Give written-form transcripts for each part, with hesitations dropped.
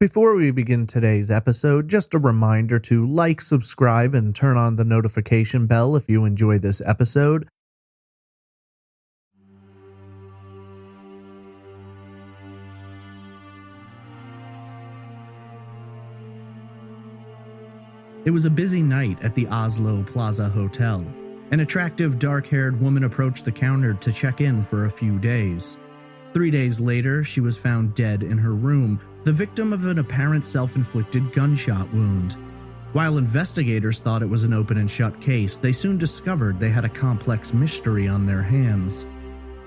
Before we begin today's episode, just a reminder to like, subscribe, and turn on the notification bell if you enjoy this episode. It was a busy night at the Oslo Plaza Hotel. An attractive, dark-haired woman approached the counter to check in for a few days. 3 days later, she was found dead in her room, the victim of an apparent self-inflicted gunshot wound. While investigators thought it was an open and shut case, they soon discovered they had a complex mystery on their hands.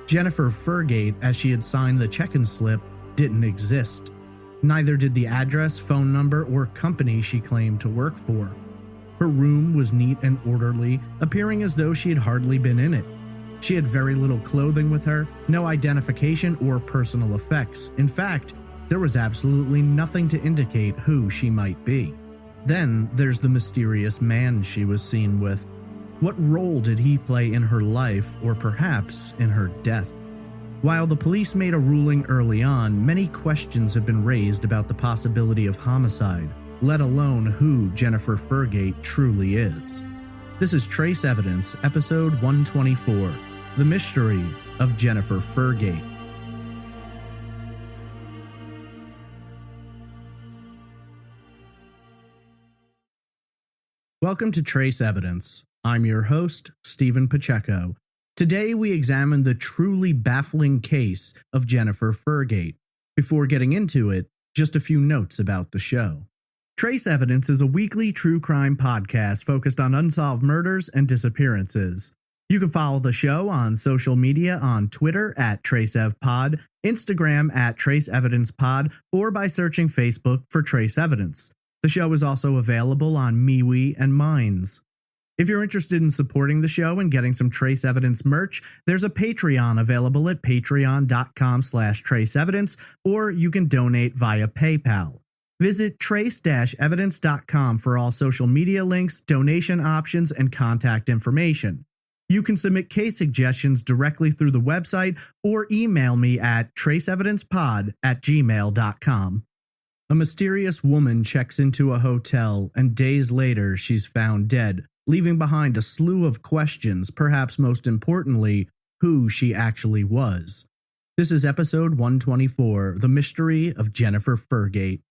Jennifer Fergate, as she had signed the check-in slip, didn't exist. Neither did the address, phone number, or company she claimed to work for. Her room was neat and orderly, appearing as though she had hardly been in it. She had very little clothing with her, no identification or personal effects. In fact, there was absolutely nothing to indicate who she might be. Then there's the mysterious man she was seen with. What role did he play in her life, or perhaps in her death? While the police made a ruling early on, many questions have been raised about the possibility of homicide, let alone who Jennifer Fergate truly is. This is Trace Evidence, episode 124, The Mystery of Jennifer Fergate. Welcome to Trace Evidence. I'm your host, Stephen Pacheco. Today we examine the truly baffling case of Jennifer Fergate. Before getting into it, just a few notes about the show. Trace Evidence is a weekly true crime podcast focused on unsolved murders and disappearances. You can follow the show on social media on Twitter at TraceEvPod, Instagram at TraceEvidencePod, or by searching Facebook for Trace Evidence. The show is also available on MeWe and Minds. If you're interested in supporting the show and getting some Trace Evidence merch, there's a Patreon available at patreon.com/traceevidence, or you can donate via PayPal. Visit trace-evidence.com for all social media links, donation options, and contact information. You can submit case suggestions directly through the website or email me at traceevidencepod@gmail.com. A mysterious woman checks into a hotel, and days later she's found dead, leaving behind a slew of questions, perhaps most importantly, who she actually was. This is episode 124, The Mystery of Jennifer Fergate.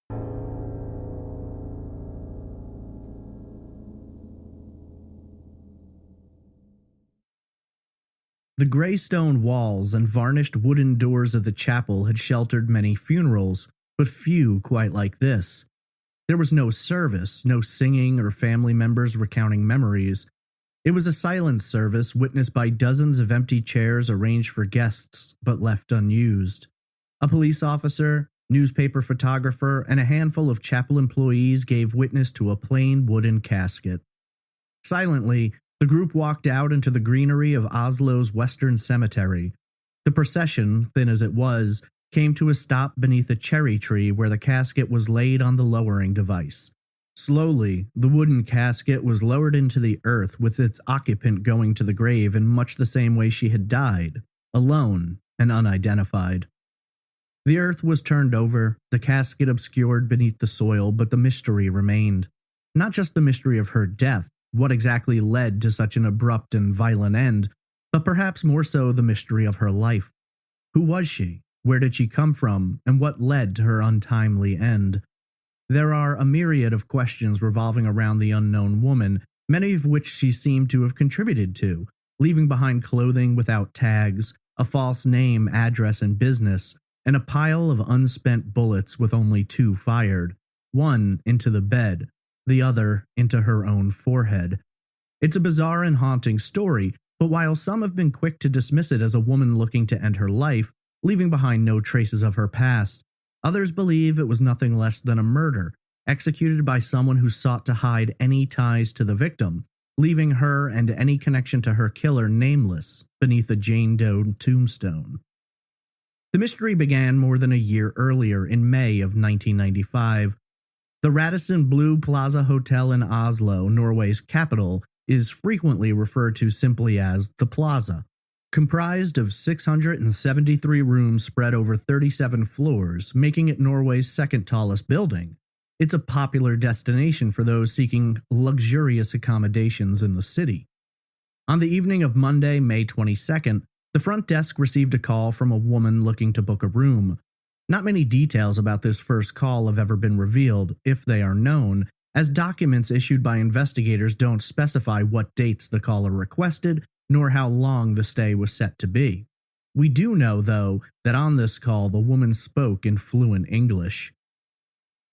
The gray stone walls and varnished wooden doors of the chapel had sheltered many funerals, but few quite like this. There was no service, no singing or family members recounting memories. It was a silent service witnessed by dozens of empty chairs arranged for guests, but left unused. A police officer, newspaper photographer, and a handful of chapel employees gave witness to a plain wooden casket. Silently, the group walked out into the greenery of Oslo's Western Cemetery. The procession, thin as it was, came to a stop beneath a cherry tree where the casket was laid on the lowering device. Slowly, the wooden casket was lowered into the earth, with its occupant going to the grave in much the same way she had died, alone and unidentified. The earth was turned over, the casket obscured beneath the soil, but the mystery remained. Not just the mystery of her death, what exactly led to such an abrupt and violent end, but perhaps more so the mystery of her life. Who was she? Where did she come from, and what led to her untimely end? There are a myriad of questions revolving around the unknown woman, many of which she seemed to have contributed to, leaving behind clothing without tags, a false name, address, and business, and a pile of unspent bullets with only 2 fired, one into the bed, the other into her own forehead. It's a bizarre and haunting story, but while some have been quick to dismiss it as a woman looking to end her life, leaving behind no traces of her past, others believe it was nothing less than a murder, executed by someone who sought to hide any ties to the victim, leaving her and any connection to her killer nameless beneath a Jane Doe tombstone. The mystery began more than a year earlier, in May of 1995. The Radisson Blue Plaza Hotel in Oslo, Norway's capital, is frequently referred to simply as the Plaza. Comprised of 673 rooms spread over 37 floors, making it Norway's second tallest building, it's a popular destination for those seeking luxurious accommodations in the city. On the evening of Monday, May 22nd, the front desk received a call from a woman looking to book a room. Not many details about this first call have ever been revealed, if they are known, as documents issued by investigators don't specify what dates the caller requested, nor how long the stay was set to be. We do know, though, that on this call the woman spoke in fluent English.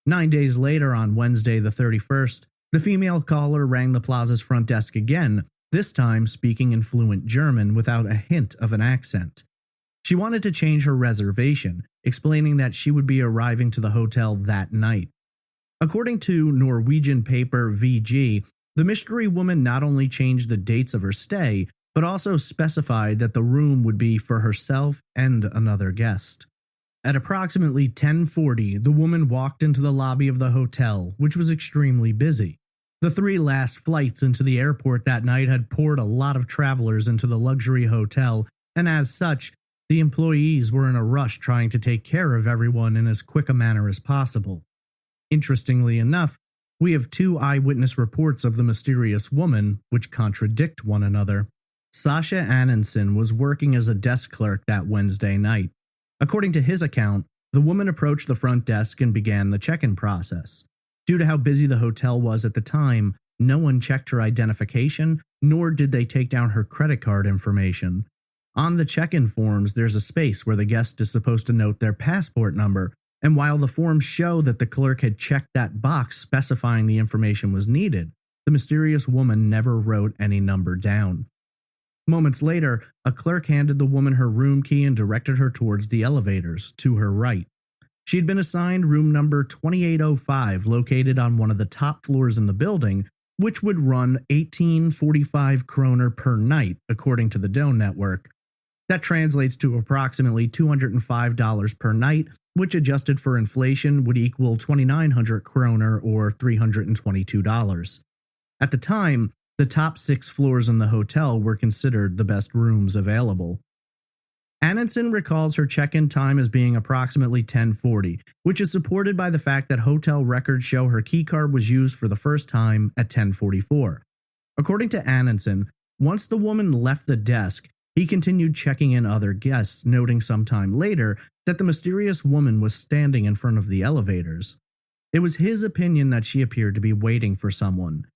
9 days later, on Wednesday the 31st, the female caller rang the plaza's front desk again, this time speaking in fluent German without a hint of an accent. She wanted to change her reservation, explaining that she would be arriving to the hotel that night. According to Norwegian paper VG, the mystery woman not only changed the dates of her stay, but also specified that the room would be for herself and another guest. At approximately 10:40, the woman walked into the lobby of the hotel, which was extremely busy. The 3 last flights into the airport that night had poured a lot of travelers into the luxury hotel, and as such, the employees were in a rush trying to take care of everyone in as quick a manner as possible. Interestingly enough, we have 2 eyewitness reports of the mysterious woman, which contradict one another. Sasha Anundsen was working as a desk clerk that Wednesday night. According to his account, the woman approached the front desk and began the check-in process. Due to how busy the hotel was at the time, no one checked her identification, nor did they take down her credit card information. On the check-in forms, there's a space where the guest is supposed to note their passport number, and while the forms show that the clerk had checked that box specifying the information was needed, the mysterious woman never wrote any number down. Moments later, a clerk handed the woman her room key and directed her towards the elevators, to her right. She had been assigned room number 2805, located on one of the top floors in the building, which would run 1845 kroner per night, according to the Doe Network. That translates to approximately $205 per night, which adjusted for inflation would equal 2,900 kroner or $322. At the time, the top 6 floors in the hotel were considered the best rooms available. Anundsen recalls her check-in time as being approximately 10:40, which is supported by the fact that hotel records show her keycard was used for the first time at 10:44. According to Anundsen, once the woman left the desk, he continued checking in other guests, noting sometime later that the mysterious woman was standing in front of the elevators. It was his opinion that she appeared to be waiting for someone.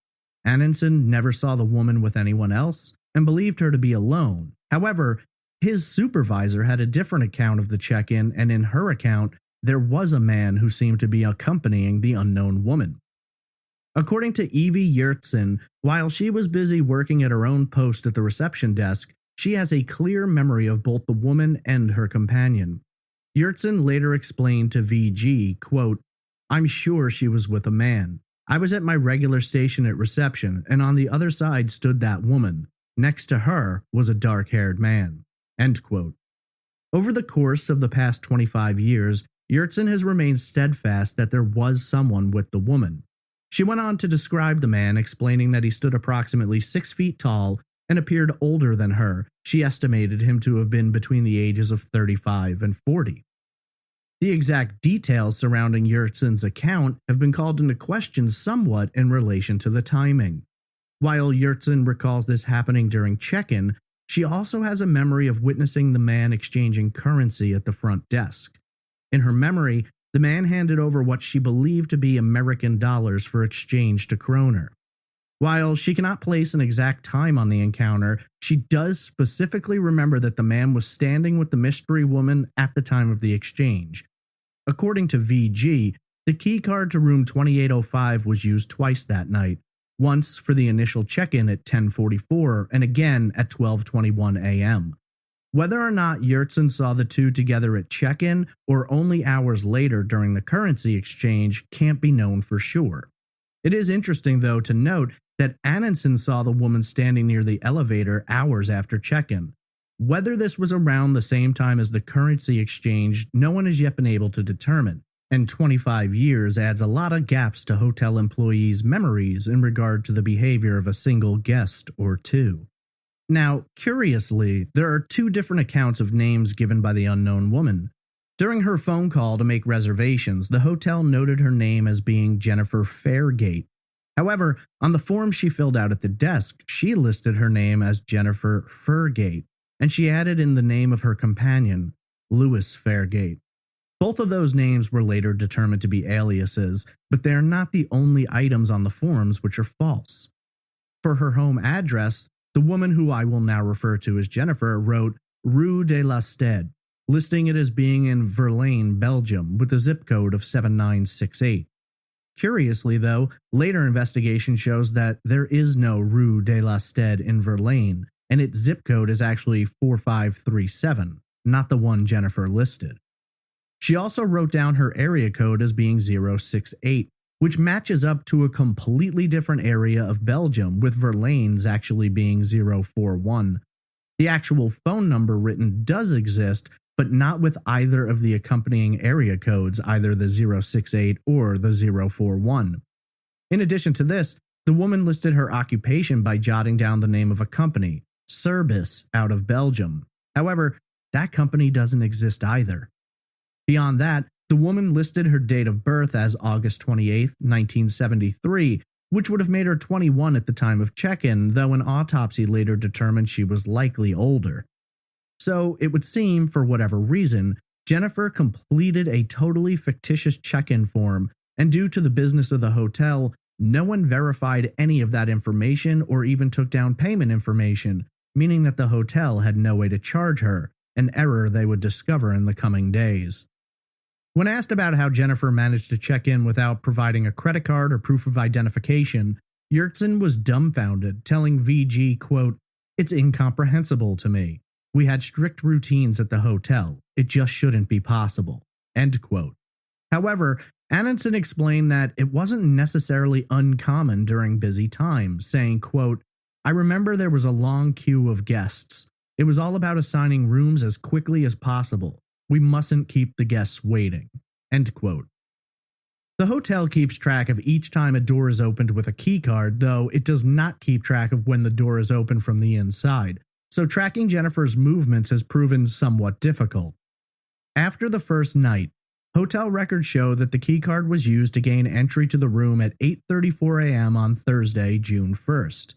Anundsen never saw the woman with anyone else and believed her to be alone. However, his supervisor had a different account of the check-in, and in her account, there was a man who seemed to be accompanying the unknown woman. According to Evie Yurtsen, while she was busy working at her own post at the reception desk, she has a clear memory of both the woman and her companion. Yurtsen later explained to VG, quote, "I'm sure she was with a man. I was at my regular station at reception, and on the other side stood that woman. Next to her was a dark-haired man." End quote. Over the course of the past 25 years, Yurtsen has remained steadfast that there was someone with the woman. She went on to describe the man, explaining that he stood approximately 6 feet tall and appeared older than her. She estimated him to have been between the ages of 35 and 40. The exact details surrounding Yurtsen's account have been called into question somewhat in relation to the timing. While Yurtsen recalls this happening during check-in, she also has a memory of witnessing the man exchanging currency at the front desk. In her memory, the man handed over what she believed to be American dollars for exchange to kroner. While she cannot place an exact time on the encounter, she does specifically remember that the man was standing with the mystery woman at the time of the exchange. According to VG, the key card to room 2805 was used twice that night, once for the initial check-in at 10:44 and again at 12:21 a.m. Whether or not Yurtsen saw the two together at check-in or only hours later during the currency exchange can't be known for sure. It is interesting, though, to note that Anundsen saw the woman standing near the elevator hours after check-in. Whether this was around the same time as the currency exchange, no one has yet been able to determine, and 25 years adds a lot of gaps to hotel employees' memories in regard to the behavior of a single guest or two. Now, curiously, there are two different accounts of names given by the unknown woman. During her phone call to make reservations, the hotel noted her name as being Jennifer Fergate. However, on the form she filled out at the desk, she listed her name as Jennifer Fergate, and she added in the name of her companion, Louis Fergate. Both of those names were later determined to be aliases, but they are not the only items on the forms which are false. For her home address, the woman who I will now refer to as Jennifer wrote Rue de la Stede, listing it as being in Verlaine, Belgium, with a zip code of 7968. Curiously, though, later investigation shows that there is no Rue de la Stede in Verlaine, and its zip code is actually 4537, not the one Jennifer listed. She also wrote down her area code as being 068, which matches up to a completely different area of Belgium, with Verlaine's actually being 041. The actual phone number written does exist, but not with either of the accompanying area codes, either the 068 or the 041. In addition to this, the woman listed her occupation by jotting down the name of a company, Service, out of Belgium. However, that company doesn't exist either. Beyond that, the woman listed her date of birth as August 28, 1973, which would have made her 21 at the time of check-in, though an autopsy later determined she was likely older. So, it would seem, for whatever reason, Jennifer completed a totally fictitious check-in form, and due to the business of the hotel, no one verified any of that information or even took down payment information, meaning that the hotel had no way to charge her, an error they would discover in the coming days. When asked about how Jennifer managed to check in without providing a credit card or proof of identification, Yurtsin was dumbfounded, telling VG, quote, "It's incomprehensible to me. We had strict routines at the hotel. It just shouldn't be possible." End quote. However, Anundsen explained that it wasn't necessarily uncommon during busy times, saying, quote, "I remember there was a long queue of guests. It was all about assigning rooms as quickly as possible. We mustn't keep the guests waiting." End quote. The hotel keeps track of each time a door is opened with a key card, though it does not keep track of when the door is opened from the inside, so tracking Jennifer's movements has proven somewhat difficult. After the first night, hotel records show that the keycard was used to gain entry to the room at 8:34 a.m. on Thursday, June 1st.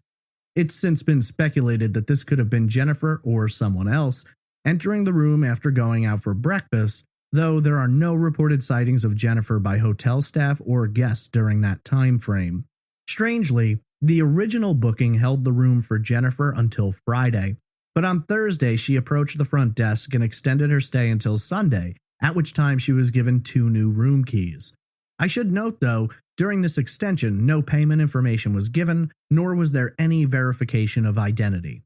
It's since been speculated that this could have been Jennifer or someone else entering the room after going out for breakfast, though there are no reported sightings of Jennifer by hotel staff or guests during that time frame. Strangely, the original booking held the room for Jennifer until Friday, but on Thursday she approached the front desk and extended her stay until Sunday, at which time she was given 2 new room keys. I should note, though, during this extension, no payment information was given, nor was there any verification of identity.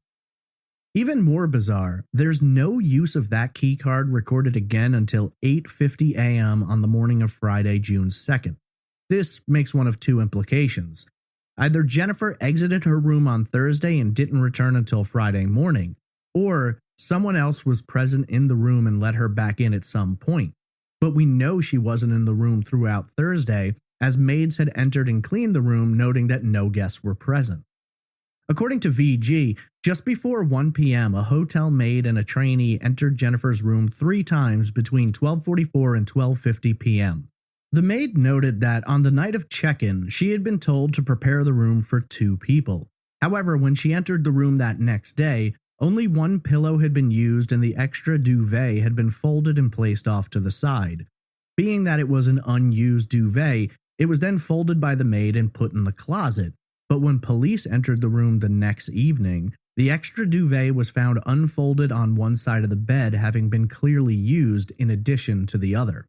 Even more bizarre, there's no use of that keycard recorded again until 8:50 a.m. on the morning of Friday, June 2nd. This makes one of two implications. Either Jennifer exited her room on Thursday and didn't return until Friday morning, or someone else was present in the room and let her back in at some point. But we know she wasn't in the room throughout Thursday, as maids had entered and cleaned the room, noting that no guests were present. According to VG, just before 1 p.m., a hotel maid and a trainee entered Jennifer's room 3 times between 12:44 and 12:50 p.m. The maid noted that on the night of check-in, she had been told to prepare the room for 2 people. However, when she entered the room that next day, only 1 pillow had been used and the extra duvet had been folded and placed off to the side. Being that it was an unused duvet, it was then folded by the maid and put in the closet. But when police entered the room the next evening, the extra duvet was found unfolded on one side of the bed, having been clearly used in addition to the other.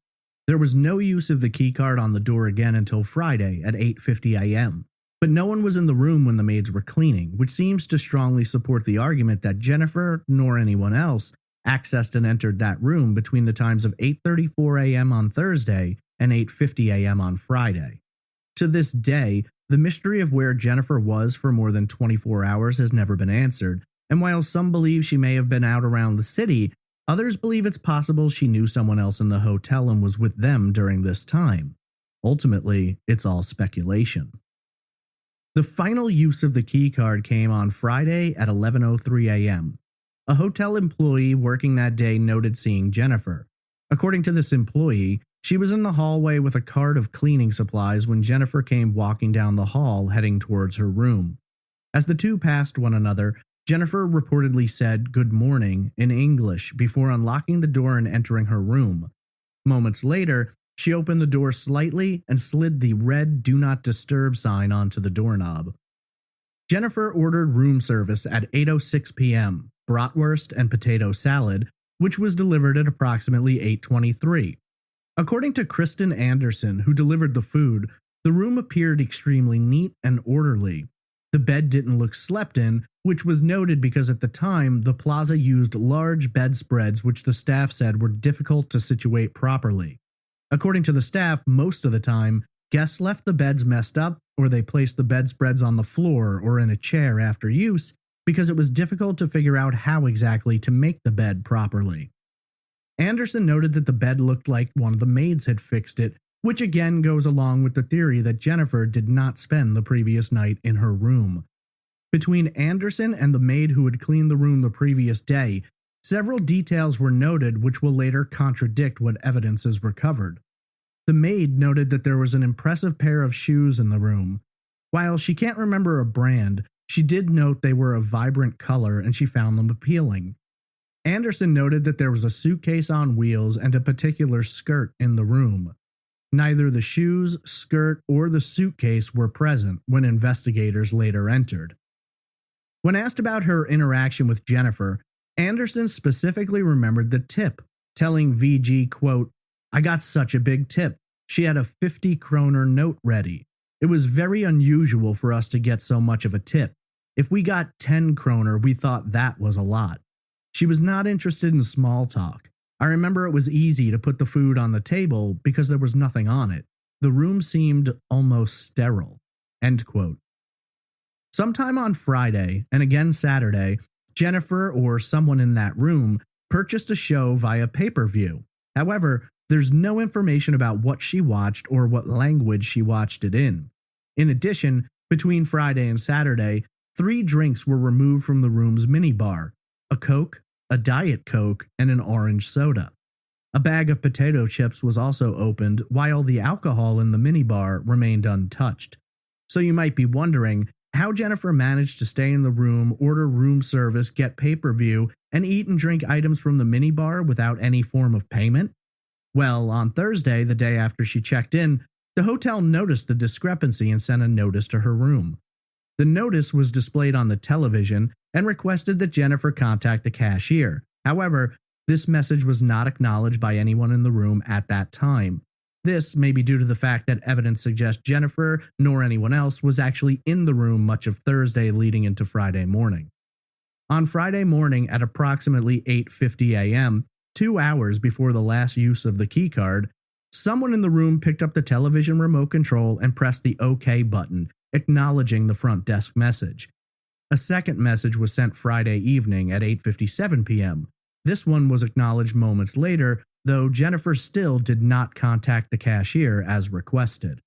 There was no use of the keycard on the door again until Friday at 8:50 a.m. But no one was in the room when the maids were cleaning, which seems to strongly support the argument that Jennifer, nor anyone else, accessed and entered that room between the times of 8:34 a.m. on Thursday and 8:50 a.m. on Friday. To this day, the mystery of where Jennifer was for more than 24 hours has never been answered, and while some believe she may have been out around the city, others believe it's possible she knew someone else in the hotel and was with them during this time. Ultimately, it's all speculation. The final use of the keycard came on Friday at 11:03 a.m. A hotel employee working that day noted seeing Jennifer. According to this employee, she was in the hallway with a cart of cleaning supplies when Jennifer came walking down the hall heading towards her room. As the two passed one another, Jennifer reportedly said "good morning" in English before unlocking the door and entering her room. Moments later, she opened the door slightly and slid the red "Do Not Disturb" sign onto the doorknob. Jennifer ordered room service at 8:06 p.m., bratwurst and potato salad, which was delivered at approximately 8:23. According to Kristen Anderson, who delivered the food, the room appeared extremely neat and orderly. The bed didn't look slept in, which was noted because at the time, the plaza used large bedspreads which the staff said were difficult to situate properly. According to the staff, most of the time, guests left the beds messed up or they placed the bedspreads on the floor or in a chair after use because it was difficult to figure out how exactly to make the bed properly. Anderson noted that the bed looked like one of the maids had fixed it, which again goes along with the theory that Jennifer did not spend the previous night in her room. Between Anderson and the maid who had cleaned the room the previous day, several details were noted which will later contradict what evidence is recovered. The maid noted that there was an impressive pair of shoes in the room. While she can't remember a brand, she did note they were a vibrant color and she found them appealing. Anderson noted that there was a suitcase on wheels and a particular skirt in the room. Neither the shoes, skirt, or the suitcase were present when investigators later entered. When asked about her interaction with Jennifer, Anderson specifically remembered the tip, telling VG, quote, "I got such a big tip. She had a 50 kroner note ready. It was very unusual for us to get so much of a tip. If we got 10 kroner, we thought that was a lot. She was not interested in small talk. I remember it was easy to put the food on the table because there was nothing on it. The room seemed almost sterile." End quote. Sometime on Friday, and again Saturday, Jennifer or someone in that room purchased a show via pay-per-view. However, there's no information about what she watched or what language she watched it in. In addition, between Friday and Saturday, 3 drinks were removed from the room's minibar: a Coke, a Diet Coke, and an orange soda. A bag of potato chips was also opened, while the alcohol in the minibar remained untouched. So you might be wondering how Jennifer managed to stay in the room, order room service, get pay-per-view, and eat and drink items from the minibar without any form of payment? Well, on Thursday, the day after she checked in, the hotel noticed the discrepancy and sent a notice to her room. The notice was displayed on the television and requested that Jennifer contact the cashier. However, this message was not acknowledged by anyone in the room at that time. This may be due to the fact that evidence suggests Jennifer nor anyone else was actually in the room much of Thursday leading into Friday morning. On Friday morning at approximately 8:50 a.m., 2 hours before the last use of the keycard, someone in the room picked up the television remote control and pressed the OK button, acknowledging the front desk message. A second message was sent Friday evening at 8:57 p.m. This one was acknowledged moments later, though Jennifer still did not contact the cashier as requested.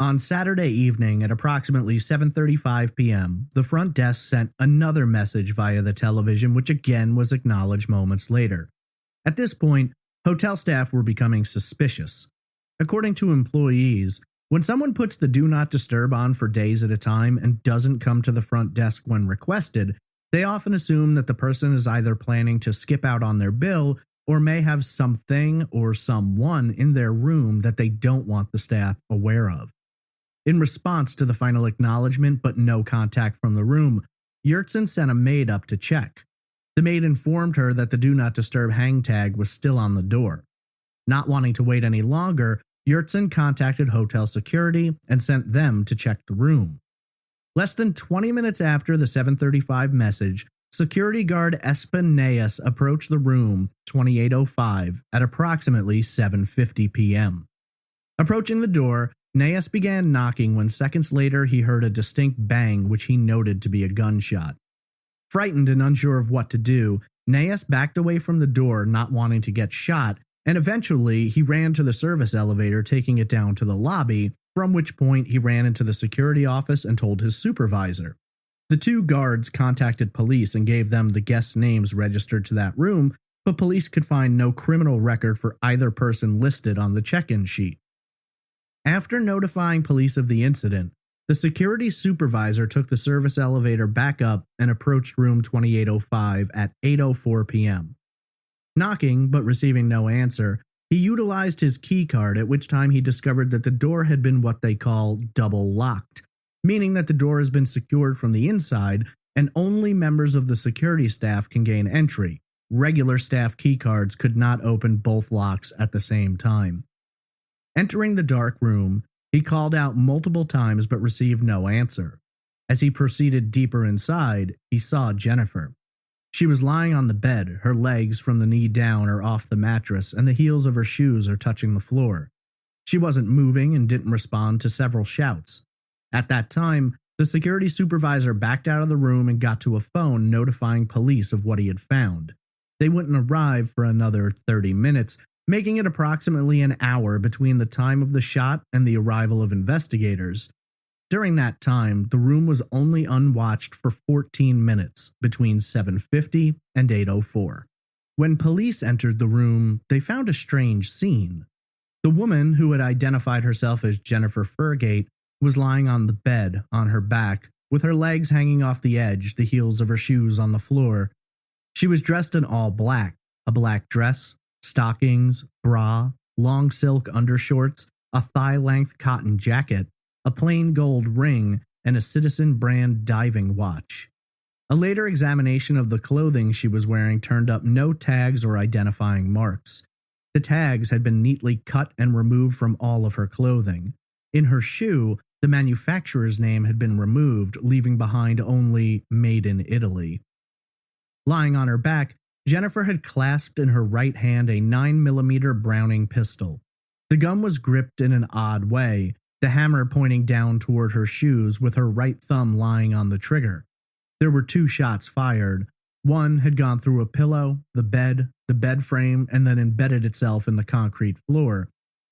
On Saturday evening at approximately 7:35 p.m., the front desk sent another message via the television, which again was acknowledged moments later. At this point, hotel staff were becoming suspicious. According to employees, when someone puts the Do Not Disturb on for days at a time and doesn't come to the front desk when requested, they often assume that the person is either planning to skip out on their bill or may have something or someone in their room that they don't want the staff aware of. In response to the final acknowledgement but no contact from the room, Yurtsin sent a maid up to check. The maid informed her that the Do Not Disturb hang tag was still on the door. Not wanting to wait any longer, Yurtsin contacted hotel security and sent them to check the room. Less than 20 minutes after the 7:35 message, security guard Espen Naes approached the room 2805 at approximately 7:50 p.m. Approaching the door, Naes began knocking when seconds later he heard a distinct bang which he noted to be a gunshot. Frightened and unsure of what to do, Naes backed away from the door, not wanting to get shot, and eventually he ran to the service elevator, taking it down to the lobby, from which point he ran into the security office and told his supervisor. The two guards contacted police and gave them the guests' names registered to that room, but police could find no criminal record for either person listed on the check-in sheet. After notifying police of the incident, the security supervisor took the service elevator back up and approached room 2805 at 8:04 p.m. Knocking, but receiving no answer, he utilized his key card, at which time he discovered that the door had been what they call double locked, meaning that the door has been secured from the inside and only members of the security staff can gain entry. Regular staff key cards could not open both locks at the same time. Entering the dark room, he called out multiple times but received no answer. As he proceeded deeper inside, he saw Jennifer. She was lying on the bed, her legs from the knee down are off the mattress, and the heels of her shoes are touching the floor. She wasn't moving and didn't respond to several shouts. At that time, the security supervisor backed out of the room and got to a phone notifying police of what he had found. They wouldn't arrive for another 30 minutes, making it approximately an hour between the time of the shot and the arrival of investigators. During that time, the room was only unwatched for 14 minutes, between 7:50 and 8:04. When police entered the room, they found a strange scene. The woman, who had identified herself as Jennifer Fergate, was lying on the bed, on her back, with her legs hanging off the edge, the heels of her shoes on the floor. She was dressed in all black, a black dress, stockings, bra, long silk undershorts, a thigh-length cotton jacket, a plain gold ring, and a Citizen brand diving watch. A later examination of the clothing she was wearing turned up no tags or identifying marks. The tags had been neatly cut and removed from all of her clothing. In her shoe, the manufacturer's name had been removed, leaving behind only "Made in Italy." Lying on her back, Jennifer had clasped in her right hand a 9mm Browning pistol. The gun was gripped in an odd way, the hammer pointing down toward her shoes with her right thumb lying on the trigger. There were 2 shots fired. One had gone through a pillow, the bed frame, and then embedded itself in the concrete floor.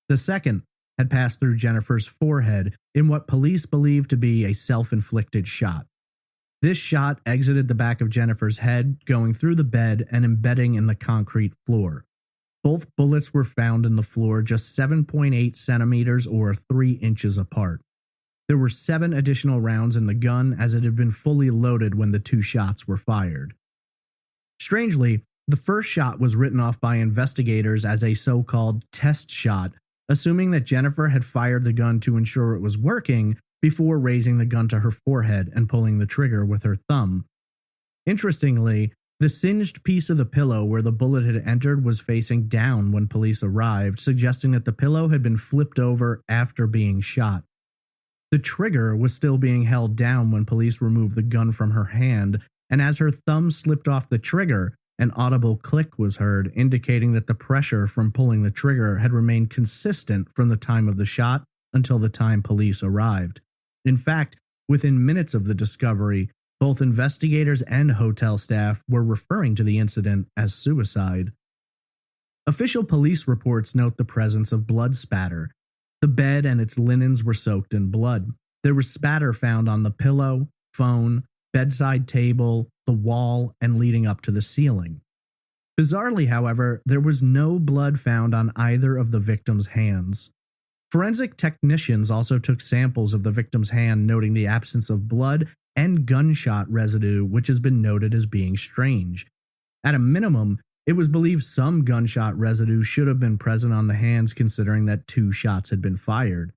The second had passed through Jennifer's forehead in what police believed to be a self-inflicted shot. This shot exited the back of Jennifer's head, going through the bed and embedding in the concrete floor. Both bullets were found in the floor just 7.8 centimeters or 3 inches apart. There were 7 additional rounds in the gun, as it had been fully loaded when the 2 shots were fired. Strangely, the first shot was written off by investigators as a so-called test shot, assuming that Jennifer had fired the gun to ensure it was working before raising the gun to her forehead and pulling the trigger with her thumb. Interestingly, the singed piece of the pillow where the bullet had entered was facing down when police arrived, suggesting that the pillow had been flipped over after being shot. The trigger was still being held down when police removed the gun from her hand, and as her thumb slipped off the trigger, an audible click was heard, indicating that the pressure from pulling the trigger had remained consistent from the time of the shot until the time police arrived. In fact, within minutes of the discovery, both investigators and hotel staff were referring to the incident as suicide. Official police reports note the presence of blood spatter. The bed and its linens were soaked in blood. There was spatter found on the pillow, phone, bedside table, the wall, and leading up to the ceiling. Bizarrely, however, there was no blood found on either of the victim's hands. Forensic technicians also took samples of the victim's hand, noting the absence of blood and gunshot residue, which has been noted as being strange. At a minimum, it was believed some gunshot residue should have been present on the hands, considering that 2 shots had been fired.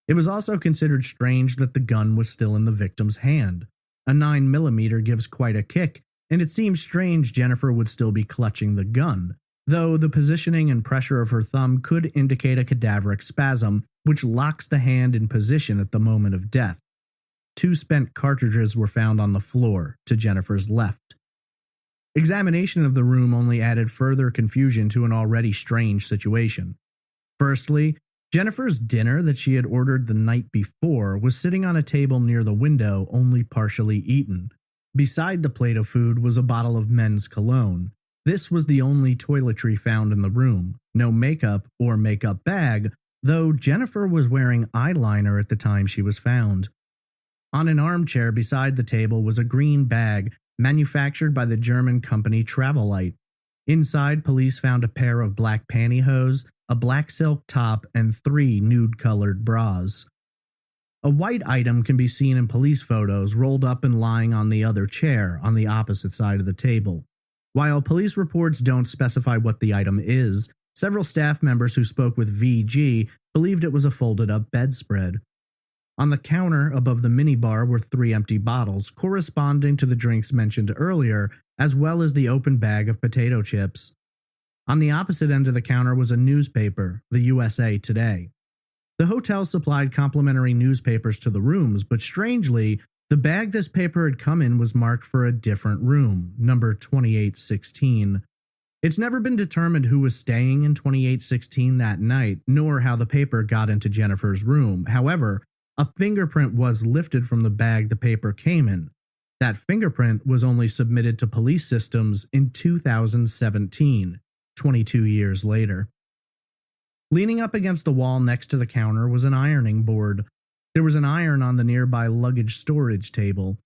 It was also considered strange that the gun was still in the victim's hand. A 9mm gives quite a kick, and it seems strange Jennifer would still be clutching the gun, though the positioning and pressure of her thumb could indicate a cadaveric spasm, which locks the hand in position at the moment of death. 2 spent cartridges were found on the floor to Jennifer's left. Examination of the room only added further confusion to an already strange situation. Firstly, Jennifer's dinner that she had ordered the night before was sitting on a table near the window, only partially eaten. Beside the plate of food was a bottle of men's cologne. This was the only toiletry found in the room. No makeup or makeup bag, though Jennifer was wearing eyeliner at the time she was found. On an armchair beside the table was a green bag manufactured by the German company Travelite. Inside, police found a pair of black pantyhose, a black silk top, and 3 nude-colored bras. A white item can be seen in police photos rolled up and lying on the other chair on the opposite side of the table. While police reports don't specify what the item is, several staff members who spoke with VG believed it was a folded-up bedspread. On the counter above the minibar were 3 empty bottles corresponding to the drinks mentioned earlier, as well as the open bag of potato chips. On the opposite end of the counter was a newspaper, the USA Today. The hotel supplied complimentary newspapers to the rooms, but strangely, the bag this paper had come in was marked for a different room, number 2816. It's never been determined who was staying in 2816 that night, nor how the paper got into Jennifer's room. However, a fingerprint was lifted from the bag the paper came in. That fingerprint was only submitted to police systems in 2017, 22 years later. Leaning up against the wall next to the counter was an ironing board. There was an iron on the nearby luggage storage table.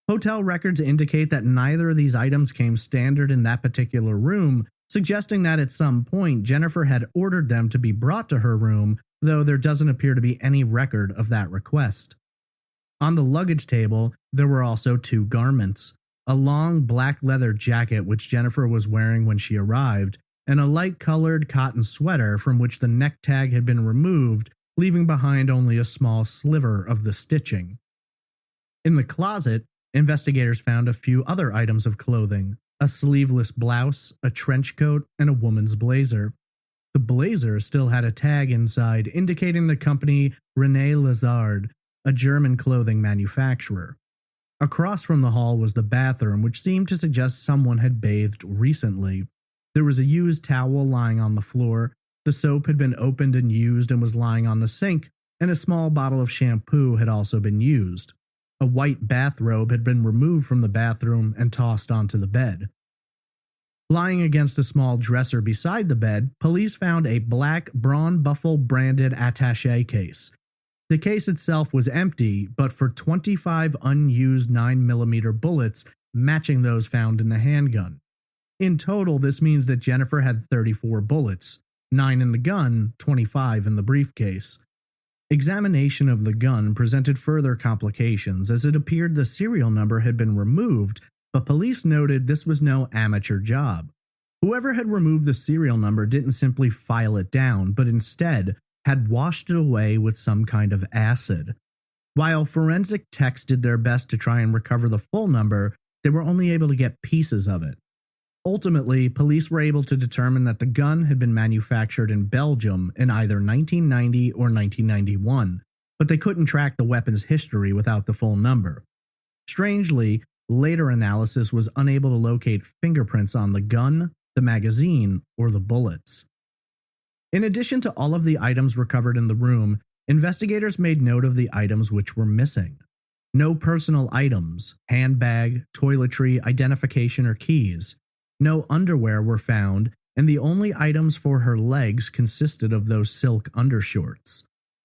Hotel records indicate that neither of these items came standard in that particular room, suggesting that at some point Jennifer had ordered them to be brought to her room, though there doesn't appear to be any record of that request. On the luggage table, there were also 2 garments, a long black leather jacket which Jennifer was wearing when she arrived, and a light-colored cotton sweater from which the neck tag had been removed, leaving behind only a small sliver of the stitching. In the closet, investigators found a few other items of clothing, a sleeveless blouse, a trench coat, and a woman's blazer. The blazer still had a tag inside indicating the company René Lazard, a German clothing manufacturer. Across from the hall was the bathroom, which seemed to suggest someone had bathed recently. There was a used towel lying on the floor, the soap had been opened and used and was lying on the sink, and a small bottle of shampoo had also been used. A white bathrobe had been removed from the bathroom and tossed onto the bed. Lying against a small dresser beside the bed, police found a black Braun Buffel branded attaché case. The case itself was empty, but for 25 unused 9mm bullets, matching those found in the handgun. In total, this means that Jennifer had 34 bullets, 9 in the gun, 25 in the briefcase. Examination of the gun presented further complications as it appeared the serial number had been removed, but police noted this was no amateur job. Whoever had removed the serial number didn't simply file it down, but instead had washed it away with some kind of acid. While forensic techs did their best to try and recover the full number, they were only able to get pieces of it. Ultimately, police were able to determine that the gun had been manufactured in Belgium in either 1990 or 1991, but they couldn't track the weapon's history without the full number. Strangely, later analysis was unable to locate fingerprints on the gun, the magazine, or the bullets. In addition to all of the items recovered in the room, investigators made note of the items which were missing. No personal items, handbag, toiletry, identification, or keys. No underwear were found, and the only items for her legs consisted of those silk undershorts.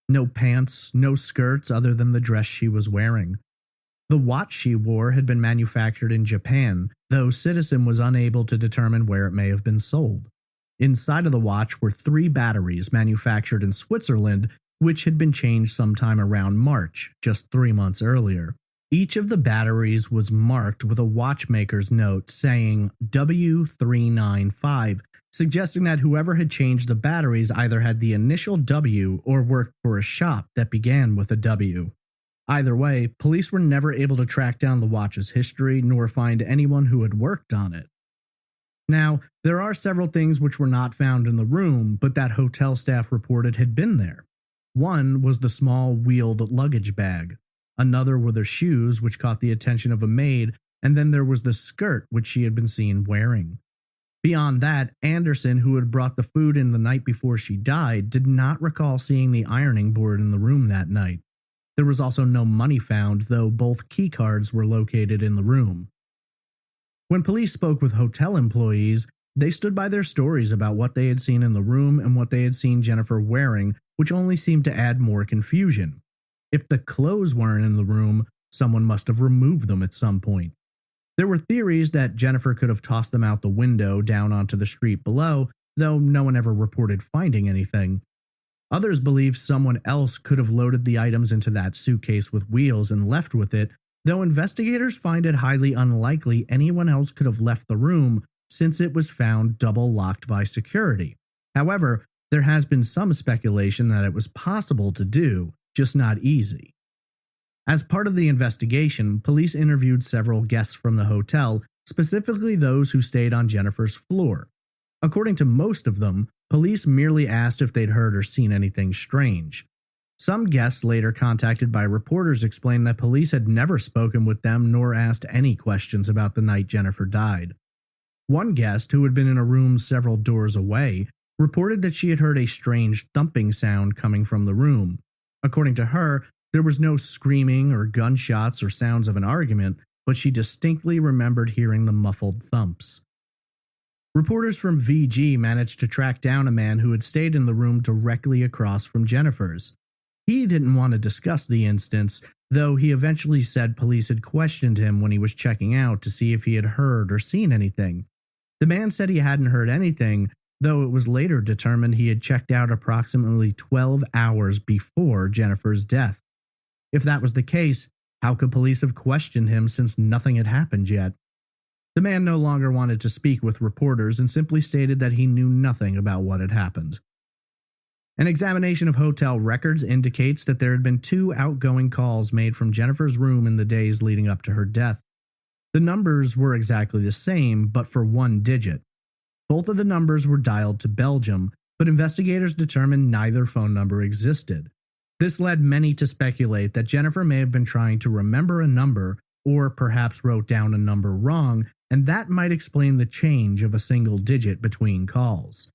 No pants, no skirts other than the dress she was wearing. The watch she wore had been manufactured in Japan, though Citizen was unable to determine where it may have been sold. Inside of the watch were 3 batteries manufactured in Switzerland, which had been changed sometime around March, just 3 months earlier. Each of the batteries was marked with a watchmaker's note saying W395, suggesting that whoever had changed the batteries either had the initial W or worked for a shop that began with a W. Either way, police were never able to track down the watch's history nor find anyone who had worked on it. Now, there are several things which were not found in the room, but that hotel staff reported had been there. One was the small wheeled luggage bag. Another were the shoes, which caught the attention of a maid, and then there was the skirt which she had been seen wearing. Beyond that, Anderson, who had brought the food in the night before she died, did not recall seeing the ironing board in the room that night. There was also no money found, though both key cards were located in the room. When police spoke with hotel employees, they stood by their stories about what they had seen in the room and what they had seen Jennifer wearing, which only seemed to add more confusion. If the clothes weren't in the room, someone must have removed them at some point. There were theories that Jennifer could have tossed them out the window down onto the street below, though no one ever reported finding anything. Others believe someone else could have loaded the items into that suitcase with wheels and left with it, though investigators find it highly unlikely anyone else could have left the room since it was found double-locked by security. However, there has been some speculation that it was possible to do, just not easy. As part of the investigation, police interviewed several guests from the hotel, specifically those who stayed on Jennifer's floor. According to most of them, police merely asked if they'd heard or seen anything strange. Some guests later contacted by reporters explained that police had never spoken with them nor asked any questions about the night Jennifer died. One guest, who had been in a room several doors away, reported that she had heard a strange thumping sound coming from the room. According to her, there was no screaming or gunshots or sounds of an argument, but she distinctly remembered hearing the muffled thumps. Reporters from VG managed to track down a man who had stayed in the room directly across from Jennifer's. He didn't want to discuss the instance, though he eventually said police had questioned him when he was checking out to see if he had heard or seen anything. The man said he hadn't heard anything, though it was later determined he had checked out approximately 12 hours before Jennifer's death. If that was the case, how could police have questioned him since nothing had happened yet? The man no longer wanted to speak with reporters and simply stated that he knew nothing about what had happened. An examination of hotel records indicates that there had been 2 outgoing calls made from Jennifer's room in the days leading up to her death. The numbers were exactly the same, but for 1 digit. Both of the numbers were dialed to Belgium, but investigators determined neither phone number existed. This led many to speculate that Jennifer may have been trying to remember a number, or perhaps wrote down a number wrong, and that might explain the change of a single digit between calls.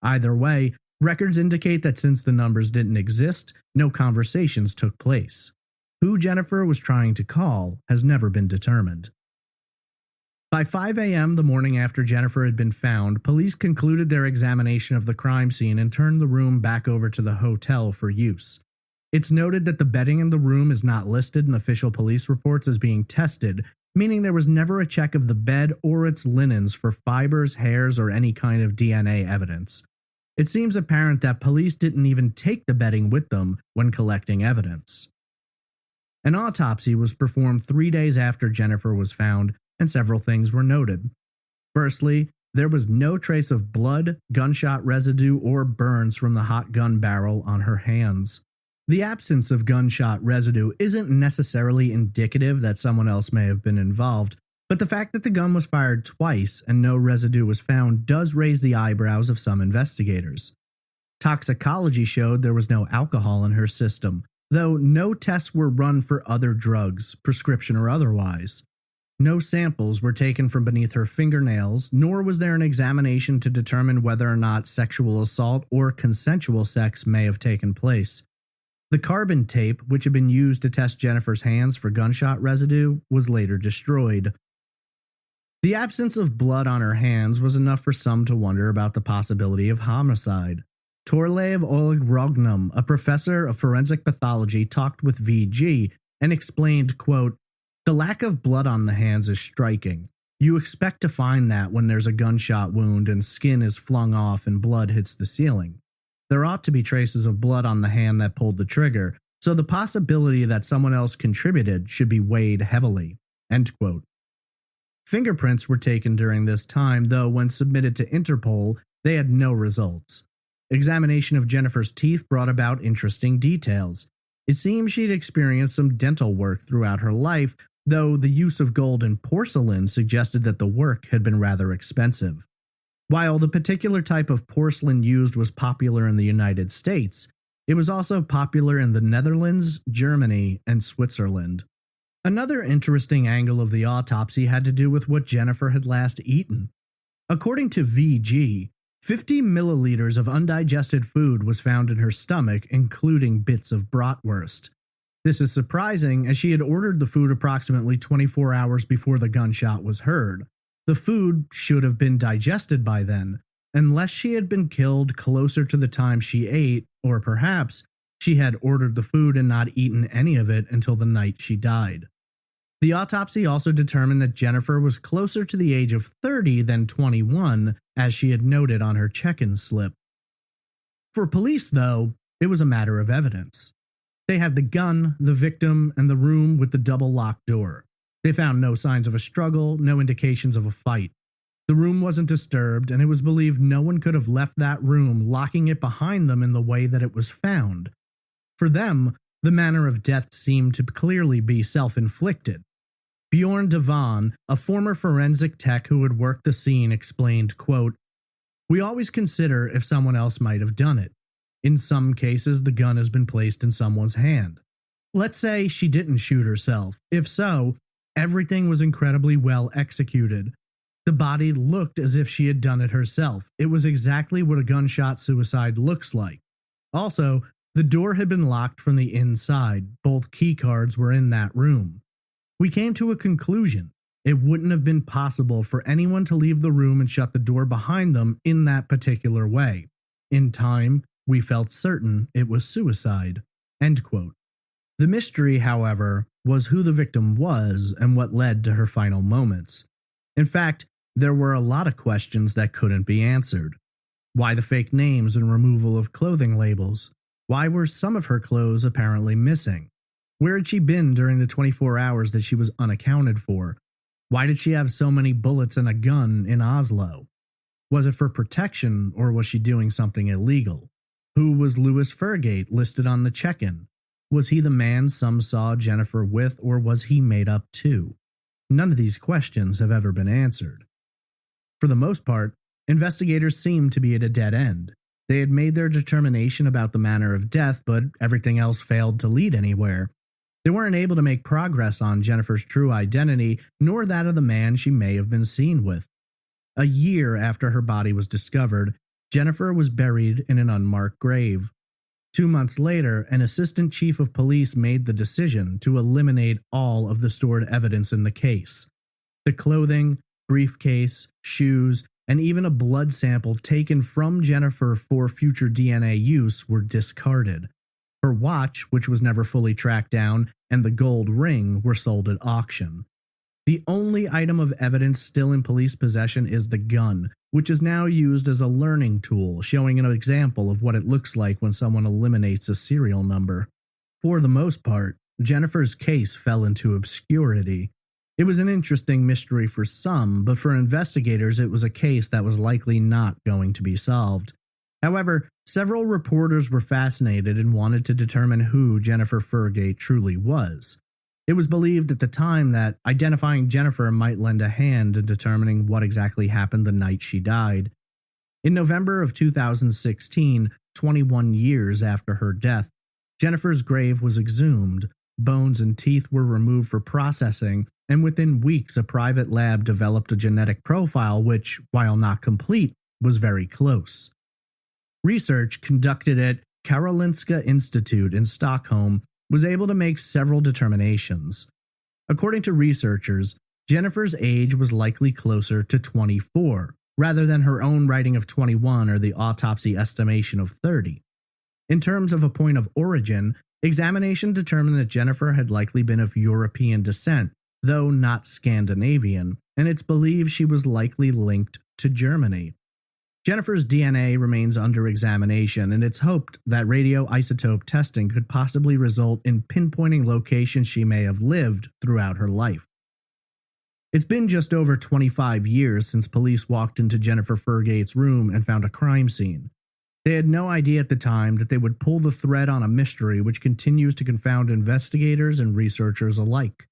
Either way, records indicate that since the numbers didn't exist, no conversations took place. Who Jennifer was trying to call has never been determined. By 5 a.m. the morning after Jennifer had been found, police concluded their examination of the crime scene and turned the room back over to the hotel for use. It's noted that the bedding in the room is not listed in official police reports as being tested, meaning there was never a check of the bed or its linens for fibers, hairs, or any kind of DNA evidence. It seems apparent that police didn't even take the bedding with them when collecting evidence. An autopsy was performed 3 days after Jennifer was found, and several things were noted. Firstly, there was no trace of blood, gunshot residue, or burns from the hot gun barrel on her hands. The absence of gunshot residue isn't necessarily indicative that someone else may have been involved, but the fact that the gun was fired twice and no residue was found does raise the eyebrows of some investigators. Toxicology showed there was no alcohol in her system, though no tests were run for other drugs, prescription or otherwise. No samples were taken from beneath her fingernails, nor was there an examination to determine whether or not sexual assault or consensual sex may have taken place. The carbon tape, which had been used to test Jennifer's hands for gunshot residue, was later destroyed. The absence of blood on her hands was enough for some to wonder about the possibility of homicide. Torlev Olegrognum, a professor of forensic pathology, talked with VG and explained, quote, "The lack of blood on the hands is striking. You expect to find that when there's a gunshot wound and skin is flung off and blood hits the ceiling. There ought to be traces of blood on the hand that pulled the trigger, so the possibility that someone else contributed should be weighed heavily." End quote. Fingerprints were taken during this time, though when submitted to Interpol, they had no results. Examination of Jennifer's teeth brought about interesting details. It seems she'd experienced some dental work throughout her life, though the use of gold and porcelain suggested that the work had been rather expensive. While the particular type of porcelain used was popular in the United States, it was also popular in the Netherlands, Germany, and Switzerland. Another interesting angle of the autopsy had to do with what Jennifer had last eaten. According to VG, 50 milliliters of undigested food was found in her stomach, including bits of bratwurst. This is surprising, as she had ordered the food approximately 24 hours before the gunshot was heard. The food should have been digested by then, unless she had been killed closer to the time she ate, or perhaps she had ordered the food and not eaten any of it until the night she died. The autopsy also determined that Jennifer was closer to the age of 30 than 21, as she had noted on her check-in slip. For police, though, it was a matter of evidence. They had the gun, the victim, and the room with the double locked door. They found no signs of a struggle, no indications of a fight. The room wasn't disturbed, and it was believed no one could have left that room, locking it behind them in the way that it was found. For them, the manner of death seemed to clearly be self-inflicted. Bjorn Devon, a former forensic tech who had worked the scene, explained, quote, "We always consider if someone else might have done it. In some cases, the gun has been placed in someone's hand. Let's say she didn't shoot herself. If so, everything was incredibly well executed. The body looked as if she had done it herself. It was exactly what a gunshot suicide looks like. Also, the door had been locked from the inside. Both key cards were in that room. We came to a conclusion. It wouldn't have been possible for anyone to leave the room and shut the door behind them in that particular way. In time, we felt certain it was suicide." End quote. The mystery, however, was who the victim was and what led to her final moments. In fact, there were a lot of questions that couldn't be answered. Why the fake names and removal of clothing labels? Why were some of her clothes apparently missing? Where had she been during the 24 hours that she was unaccounted for? Why did she have so many bullets and a gun in Oslo? Was it for protection, or was she doing something illegal? Who was Louis Fergate listed on the check-in? Was he the man some saw Jennifer with, or was he made up too? None of these questions have ever been answered. For the most part, investigators seemed to be at a dead end. They had made their determination about the manner of death, but everything else failed to lead anywhere. They weren't able to make progress on Jennifer's true identity, nor that of the man she may have been seen with. A year after her body was discovered, Jennifer was buried in an unmarked grave. 2 months later, an assistant chief of police made the decision to eliminate all of the stored evidence in the case. The clothing, briefcase, shoes, and even a blood sample taken from Jennifer for future DNA use were discarded. Her watch, which was never fully tracked down, and the gold ring were sold at auction. The only item of evidence still in police possession is the gun, which is now used as a learning tool, showing an example of what it looks like when someone eliminates a serial number. For the most part, Jennifer's case fell into obscurity. It was an interesting mystery for some, but for investigators it was a case that was likely not going to be solved. However, several reporters were fascinated and wanted to determine who Jennifer Fergate truly was. It was believed at the time that identifying Jennifer might lend a hand in determining what exactly happened the night she died. In November of 2016, 21 years after her death, Jennifer's grave was exhumed, bones and teeth were removed for processing, and within weeks a private lab developed a genetic profile which, while not complete, was very close. Research conducted at Karolinska Institute in Stockholm was able to make several determinations. According to researchers, Jennifer's age was likely closer to 24, rather than her own writing of 21 or the autopsy estimation of 30. In terms of a point of origin, examination determined that Jennifer had likely been of European descent, though not Scandinavian, and it's believed she was likely linked to Germany. Jennifer's DNA remains under examination, and it's hoped that radioisotope testing could possibly result in pinpointing locations she may have lived throughout her life. It's been just over 25 years since police walked into Jennifer Fergate's room and found a crime scene. They had no idea at the time that they would pull the thread on a mystery which continues to confound investigators and researchers alike.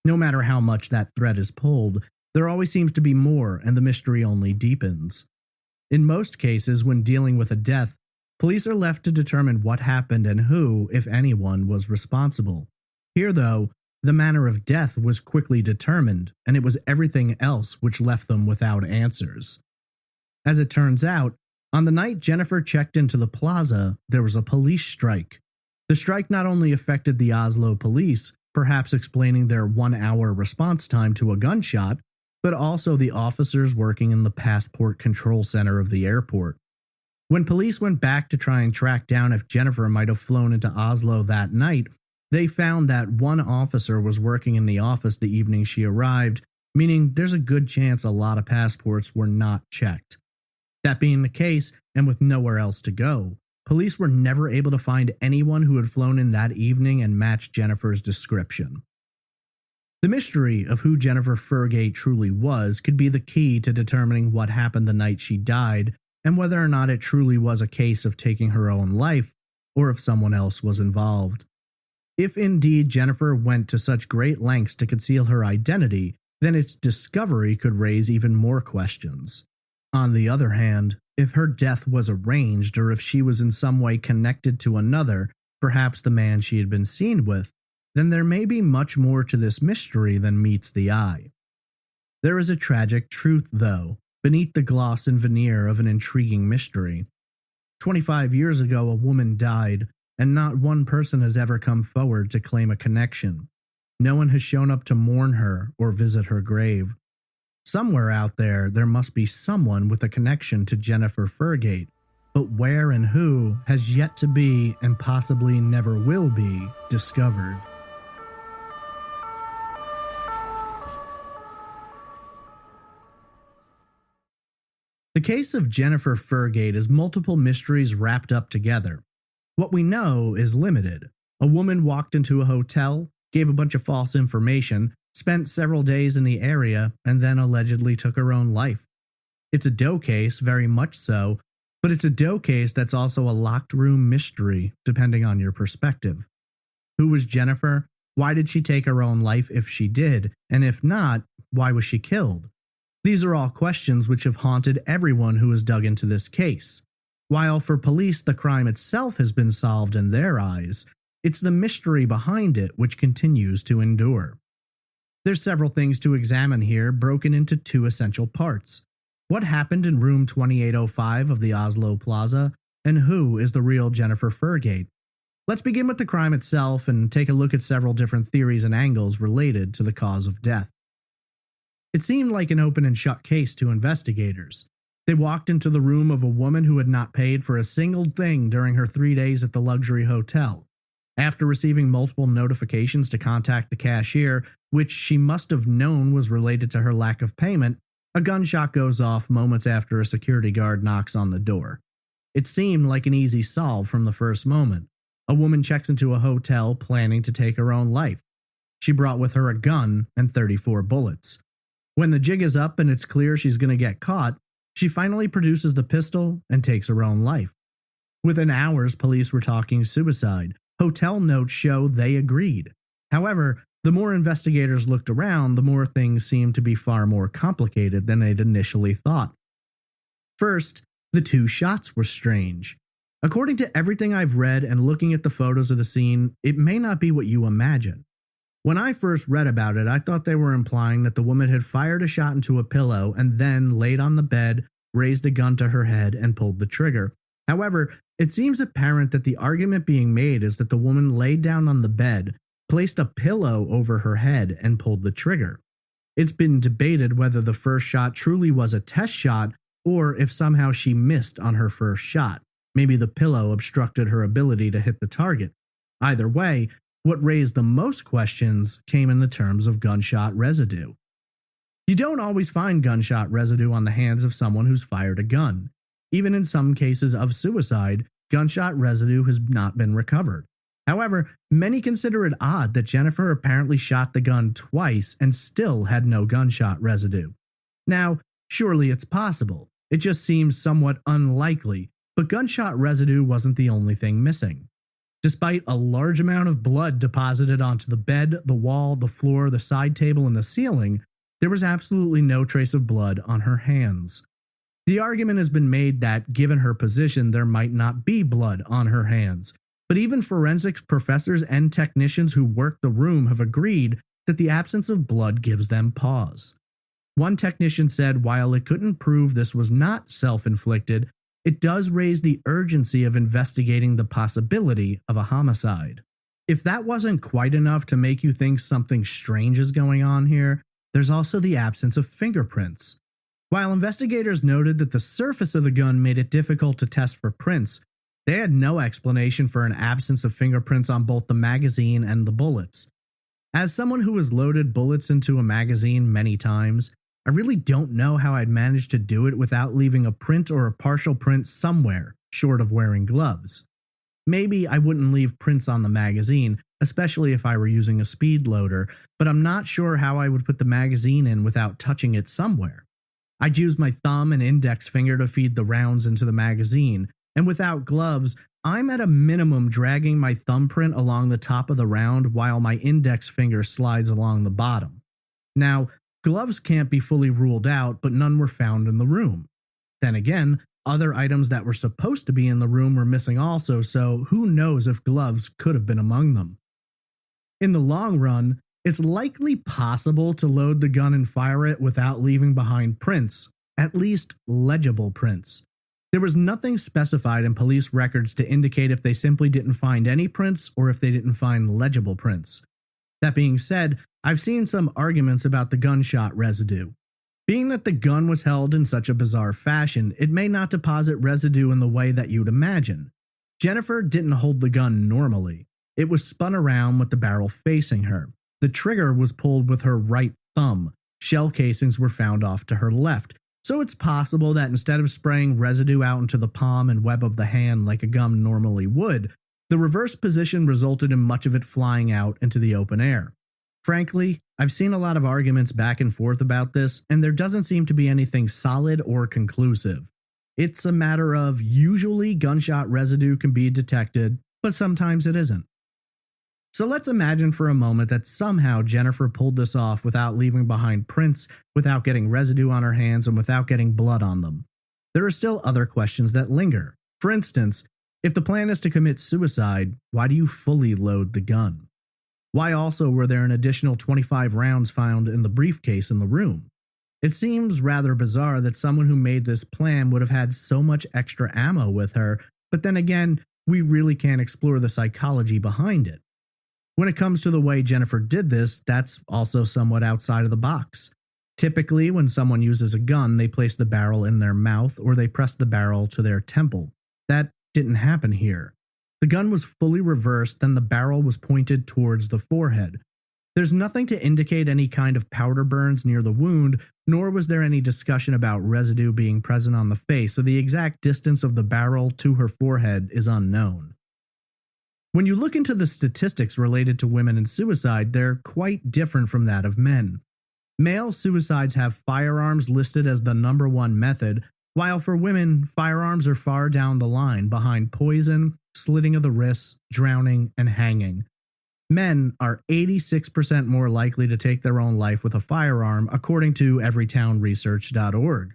No matter how much that thread is pulled, there always seems to be more, and the mystery only deepens. In most cases, when dealing with a death, police are left to determine what happened and who, if anyone, was responsible. Here, though, the manner of death was quickly determined, and it was everything else which left them without answers. As it turns out, on the night Jennifer checked into the plaza, there was a police strike. The strike not only affected the Oslo police, perhaps explaining their 1-hour response time to a gunshot, but also the officers working in the passport control center of the airport. When police went back to try and track down if Jennifer might have flown into Oslo that night, they found that one officer was working in the office the evening she arrived, meaning there's a good chance a lot of passports were not checked. That being the case, and with nowhere else to go, police were never able to find anyone who had flown in that evening and matched Jennifer's description. The mystery of who Jennifer Fergate truly was could be the key to determining what happened the night she died, and whether or not it truly was a case of taking her own life, or if someone else was involved. If indeed Jennifer went to such great lengths to conceal her identity, then its discovery could raise even more questions. On the other hand, if her death was arranged or if she was in some way connected to another, perhaps the man she had been seen with, then there may be much more to this mystery than meets the eye. There is a tragic truth, though, beneath the gloss and veneer of an intriguing mystery. 25 years ago, a woman died, and not one person has ever come forward to claim a connection. No one has shown up to mourn her or visit her grave. Somewhere out there must be someone with a connection to Jennifer Fergate, but where and who has yet to be, and possibly never will be, discovered. The case of Jennifer Fergate is multiple mysteries wrapped up together. What we know is limited. A woman walked into a hotel, gave a bunch of false information, spent several days in the area, and then allegedly took her own life. It's a doe case, very much so, but it's a doe case that's also a locked room mystery, depending on your perspective. Who was Jennifer? Why did she take her own life if she did? And if not, why was she killed? These are all questions which have haunted everyone who has dug into this case. While for police the crime itself has been solved in their eyes, it's the mystery behind it which continues to endure. There's several things to examine here, broken into two essential parts. What happened in room 2805 of the Oslo Plaza, and who is the real Jennifer Fergate? Let's begin with the crime itself and take a look at several different theories and angles related to the cause of death. It seemed like an open and shut case to investigators. They walked into the room of a woman who had not paid for a single thing during her 3 days at the luxury hotel. After receiving multiple notifications to contact the cashier, which she must have known was related to her lack of payment, a gunshot goes off moments after a security guard knocks on the door. It seemed like an easy solve from the first moment. A woman checks into a hotel planning to take her own life. She brought with her a gun and 34 bullets. When the jig is up and it's clear she's going to get caught, she finally produces the pistol and takes her own life. Within hours, police were talking suicide. Hotel notes show they agreed. However, the more investigators looked around, the more things seemed to be far more complicated than they'd initially thought. First, the two shots were strange. According to everything I've read and looking at the photos of the scene, it may not be what you imagine. When I first read about it, I thought they were implying that the woman had fired a shot into a pillow and then laid on the bed, raised a gun to her head, and pulled the trigger. However, it seems apparent that the argument being made is that the woman laid down on the bed, placed a pillow over her head, and pulled the trigger. It's been debated whether the first shot truly was a test shot or if somehow she missed on her first shot. Maybe the pillow obstructed her ability to hit the target. Either way, what raised the most questions came in the terms of gunshot residue. You don't always find gunshot residue on the hands of someone who's fired a gun. Even in some cases of suicide, gunshot residue has not been recovered. However, many consider it odd that Jennifer apparently shot the gun twice and still had no gunshot residue. Now, surely it's possible. It just seems somewhat unlikely, but gunshot residue wasn't the only thing missing. Despite a large amount of blood deposited onto the bed, the wall, the floor, the side table, and the ceiling, there was absolutely no trace of blood on her hands. The argument has been made that, given her position, there might not be blood on her hands, but even forensics professors and technicians who work the room have agreed that the absence of blood gives them pause. One technician said while it couldn't prove this was not self-inflicted, it does raise the urgency of investigating the possibility of a homicide. If that wasn't quite enough to make you think something strange is going on here, There's also the absence of fingerprints. While investigators noted that the surface of the gun made it difficult to test for prints, they had no explanation for an absence of fingerprints on both the magazine and the bullets. As someone who has loaded bullets into a magazine many times, I really don't know how I'd managed to do it without leaving a print or a partial print somewhere, short of wearing gloves. Maybe I wouldn't leave prints on the magazine, especially if I were using a speed loader, but I'm not sure how I would put the magazine in without touching it somewhere. I'd use my thumb and index finger to feed the rounds into the magazine, and without gloves, I'm at a minimum dragging my thumbprint along the top of the round while my index finger slides along the bottom. Now, gloves can't be fully ruled out, but none were found in the room. Then again, other items that were supposed to be in the room were missing also, so who knows if gloves could have been among them. In the long run, it's likely possible to load the gun and fire it without leaving behind prints, at least legible prints. There was nothing specified in police records to indicate if they simply didn't find any prints or if they didn't find legible prints. That being said, I've seen some arguments about the gunshot residue. Being that the gun was held in such a bizarre fashion, it may not deposit residue in the way that you'd imagine. Jennifer didn't hold the gun normally. It was spun around with the barrel facing her. The trigger was pulled with her right thumb. Shell casings were found off to her left. So it's possible that instead of spraying residue out into the palm and web of the hand like a gun normally would, the reverse position resulted in much of it flying out into the open air. Frankly, I've seen a lot of arguments back and forth about this, and there doesn't seem to be anything solid or conclusive. It's a matter of usually gunshot residue can be detected, but sometimes it isn't. So let's imagine for a moment that somehow Jennifer pulled this off without leaving behind prints, without getting residue on her hands, and without getting blood on them. There are still other questions that linger. For instance, if the plan is to commit suicide, why do you fully load the gun? Why also were there an additional 25 rounds found in the briefcase in the room? It seems rather bizarre that someone who made this plan would have had so much extra ammo with her, but then again, we really can't explore the psychology behind it. When it comes to the way Jennifer did this, that's also somewhat outside of the box. Typically, when someone uses a gun, they place the barrel in their mouth or they press the barrel to their temple. That didn't happen here. The gun was fully reversed, then the barrel was pointed towards the forehead. There's nothing to indicate any kind of powder burns near the wound, nor was there any discussion about residue being present on the face, so the exact distance of the barrel to her forehead is unknown. When you look into the statistics related to women and suicide, they're quite different from that of men. Male suicides have firearms listed as the number one method, while for women, firearms are far down the line behind poison, slitting of the wrists, drowning, and hanging. Men are 86% more likely to take their own life with a firearm, according to everytownresearch.org.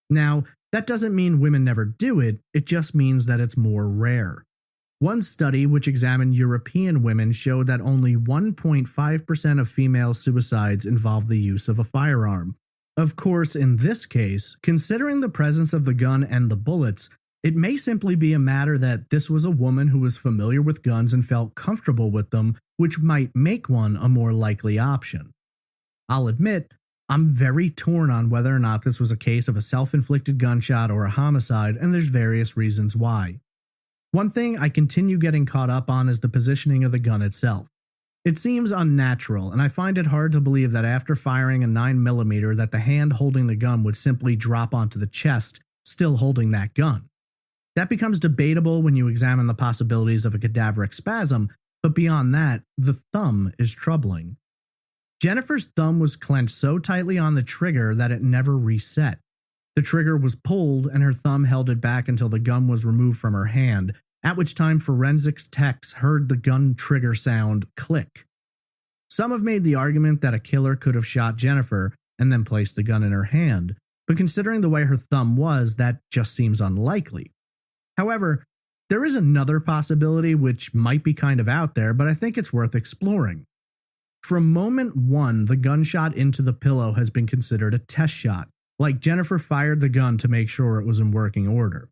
Now, that doesn't mean women never do it, it just means that it's more rare. One study which examined European women showed that only 1.5% of female suicides involve the use of a firearm. Of course, in this case, considering the presence of the gun and the bullets, it may simply be a matter that this was a woman who was familiar with guns and felt comfortable with them, which might make one a more likely option. I'll admit, I'm very torn on whether or not this was a case of a self-inflicted gunshot or a homicide, and there's various reasons why. One thing I continue getting caught up on is the positioning of the gun itself. It seems unnatural, and I find it hard to believe that after firing a 9mm that the hand holding the gun would simply drop onto the chest, still holding that gun. That becomes debatable when you examine the possibilities of a cadaveric spasm, but beyond that, the thumb is troubling. Jennifer's thumb was clenched so tightly on the trigger that it never reset. The trigger was pulled and her thumb held it back until the gun was removed from her hand, at which time forensics techs heard the gun trigger sound click. Some have made the argument that a killer could have shot Jennifer and then placed the gun in her hand, but considering the way her thumb was, that just seems unlikely. However, there is another possibility which might be kind of out there, but I think it's worth exploring. From moment one, the gunshot into the pillow has been considered a test shot, like Jennifer fired the gun to make sure it was in working order.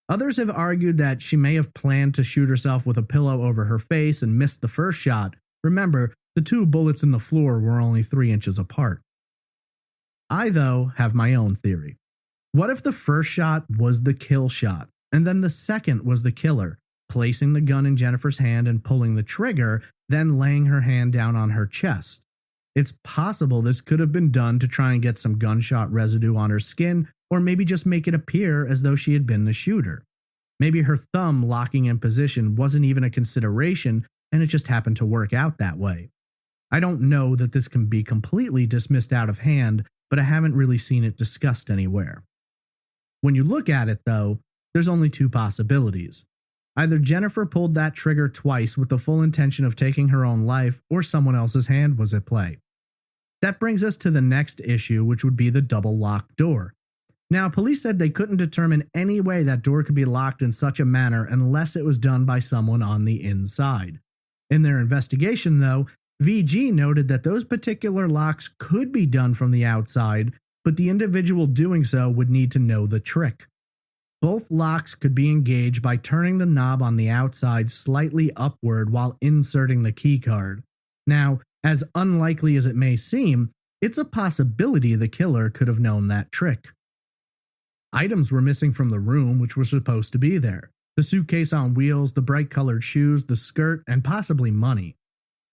Others have argued that she may have planned to shoot herself with a pillow over her face and missed the first shot. Remember, the two bullets in the floor were only 3 inches apart. I, though, have my own theory. What if the first shot was the kill shot, and then the second was the killer, placing the gun in Jennifer's hand and pulling the trigger, then laying her hand down on her chest? It's possible this could have been done to try and get some gunshot residue on her skin, or maybe just make it appear as though she had been the shooter. Maybe her thumb locking in position wasn't even a consideration, and it just happened to work out that way. I don't know that this can be completely dismissed out of hand, but I haven't really seen it discussed anywhere. When you look at it, though, there's only two possibilities. Either Jennifer pulled that trigger twice with the full intention of taking her own life, or someone else's hand was at play. That brings us to the next issue, which would be the double locked door. Now, police said they couldn't determine any way that door could be locked in such a manner unless it was done by someone on the inside. In their investigation, though, VG noted that those particular locks could be done from the outside, but the individual doing so would need to know the trick. Both locks could be engaged by turning the knob on the outside slightly upward while inserting the keycard. Now, as unlikely as it may seem, it's a possibility the killer could have known that trick. Items were missing from the room which were supposed to be there. The suitcase on wheels, the bright-colored shoes, the skirt, and possibly money.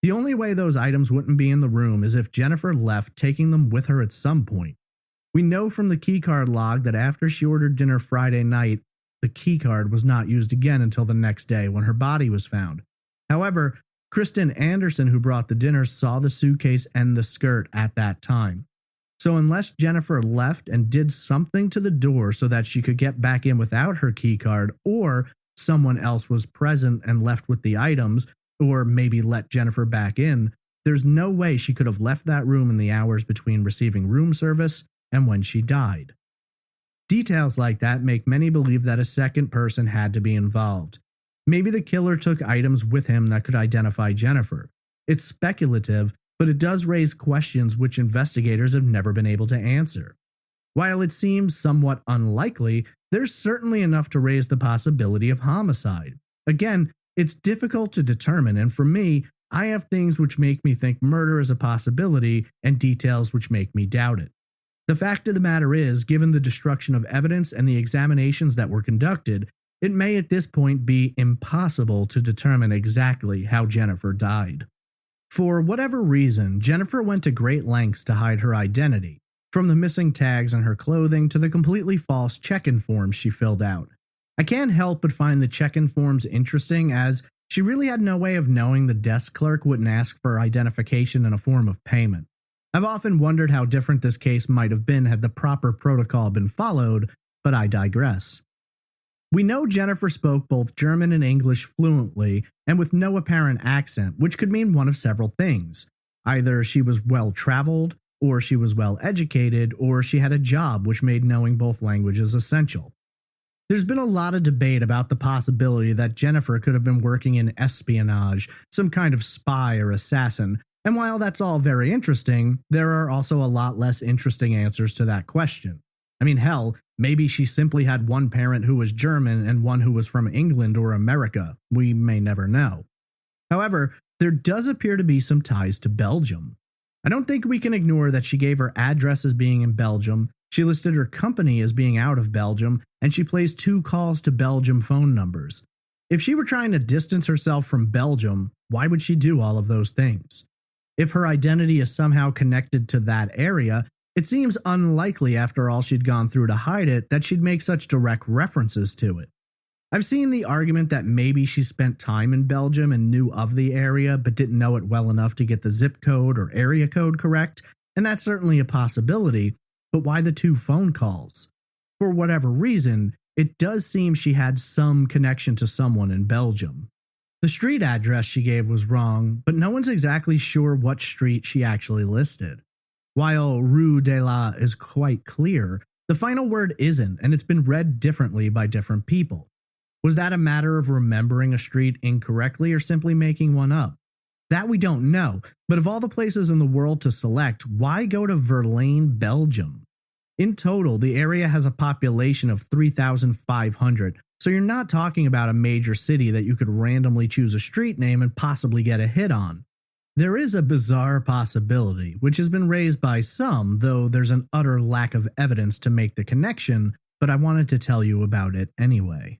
The only way those items wouldn't be in the room is if Jennifer left, taking them with her at some point. We know from the keycard log that after she ordered dinner Friday night, the keycard was not used again until the next day when her body was found. However, Kristen Anderson, who brought the dinner, saw the suitcase and the skirt at that time. So unless Jennifer left and did something to the door so that she could get back in without her keycard, or someone else was present and left with the items, or maybe let Jennifer back in, there's no way she could have left that room in the hours between receiving room service and when she died. Details like that make many believe that a second person had to be involved. Maybe the killer took items with him that could identify Jennifer. It's speculative, but it does raise questions which investigators have never been able to answer. While it seems somewhat unlikely, there's certainly enough to raise the possibility of homicide. Again, it's difficult to determine, and for me, I have things which make me think murder is a possibility and details which make me doubt it. The fact of the matter is, given the destruction of evidence and the examinations that were conducted, it may at this point be impossible to determine exactly how Jennifer died. For whatever reason, Jennifer went to great lengths to hide her identity, from the missing tags on her clothing to the completely false check-in forms she filled out. I can't help but find the check-in forms interesting, as she really had no way of knowing the desk clerk wouldn't ask for identification in a form of payment. I've often wondered how different this case might have been had the proper protocol been followed, but I digress. We know Jennifer spoke both German and English fluently and with no apparent accent, which could mean one of several things. Either she was well-traveled, or she was well-educated, or she had a job which made knowing both languages essential. There's been a lot of debate about the possibility that Jennifer could have been working in espionage, some kind of spy or assassin, and while that's all very interesting, there are also a lot less interesting answers to that question. I mean, hell, maybe she simply had one parent who was German and one who was from England or America. We may never know. However, there does appear to be some ties to Belgium. I don't think we can ignore that she gave her address as being in Belgium, she listed her company as being out of Belgium, and she placed 2 calls to Belgium phone numbers. If she were trying to distance herself from Belgium, why would she do all of those things? If her identity is somehow connected to that area, it seems unlikely after all she'd gone through to hide it that she'd make such direct references to it. I've seen the argument that maybe she spent time in Belgium and knew of the area but didn't know it well enough to get the zip code or area code correct, and that's certainly a possibility, but why the 2 phone calls? For whatever reason, it does seem she had some connection to someone in Belgium. The street address she gave was wrong, but no one's exactly sure what street she actually listed. While Rue de la is quite clear, the final word isn't, and it's been read differently by different people. Was that a matter of remembering a street incorrectly or simply making one up? That we don't know, but of all the places in the world to select, why go to Verlaine, Belgium? In total, the area has a population of 3,500, so you're not talking about a major city that you could randomly choose a street name and possibly get a hit on. There is a bizarre possibility, which has been raised by some, though there's an utter lack of evidence to make the connection, but I wanted to tell you about it anyway.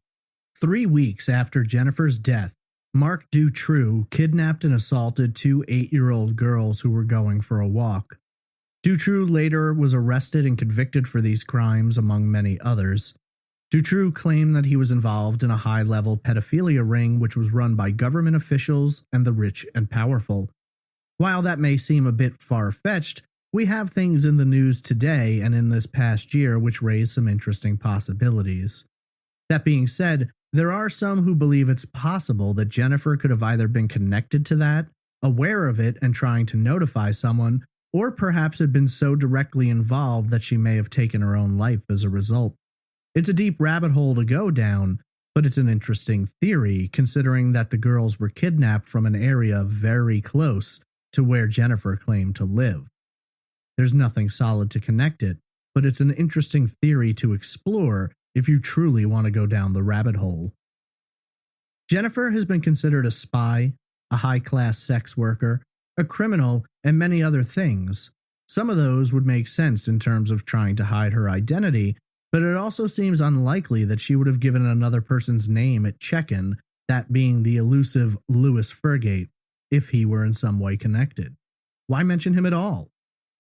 3 weeks after Jennifer's death, Mark Dutroux kidnapped and assaulted 2 8-year-old girls who were going for a walk. Dutroux later was arrested and convicted for these crimes, among many others. Dutroux claimed that he was involved in a high-level pedophilia ring which was run by government officials and the rich and powerful. While that may seem a bit far-fetched, we have things in the news today and in this past year which raise some interesting possibilities. That being said, there are some who believe it's possible that Jennifer could have either been connected to that, aware of it and trying to notify someone, or perhaps had been so directly involved that she may have taken her own life as a result. It's a deep rabbit hole to go down, but it's an interesting theory considering that the girls were kidnapped from an area very close to where Jennifer claimed to live. There's nothing solid to connect it, but it's an interesting theory to explore if you truly want to go down the rabbit hole. Jennifer has been considered a spy, a high-class sex worker, a criminal, and many other things. Some of those would make sense in terms of trying to hide her identity, but it also seems unlikely that she would have given another person's name at check-in, that being the elusive Louis Fergate, if he were in some way connected. Why mention him at all?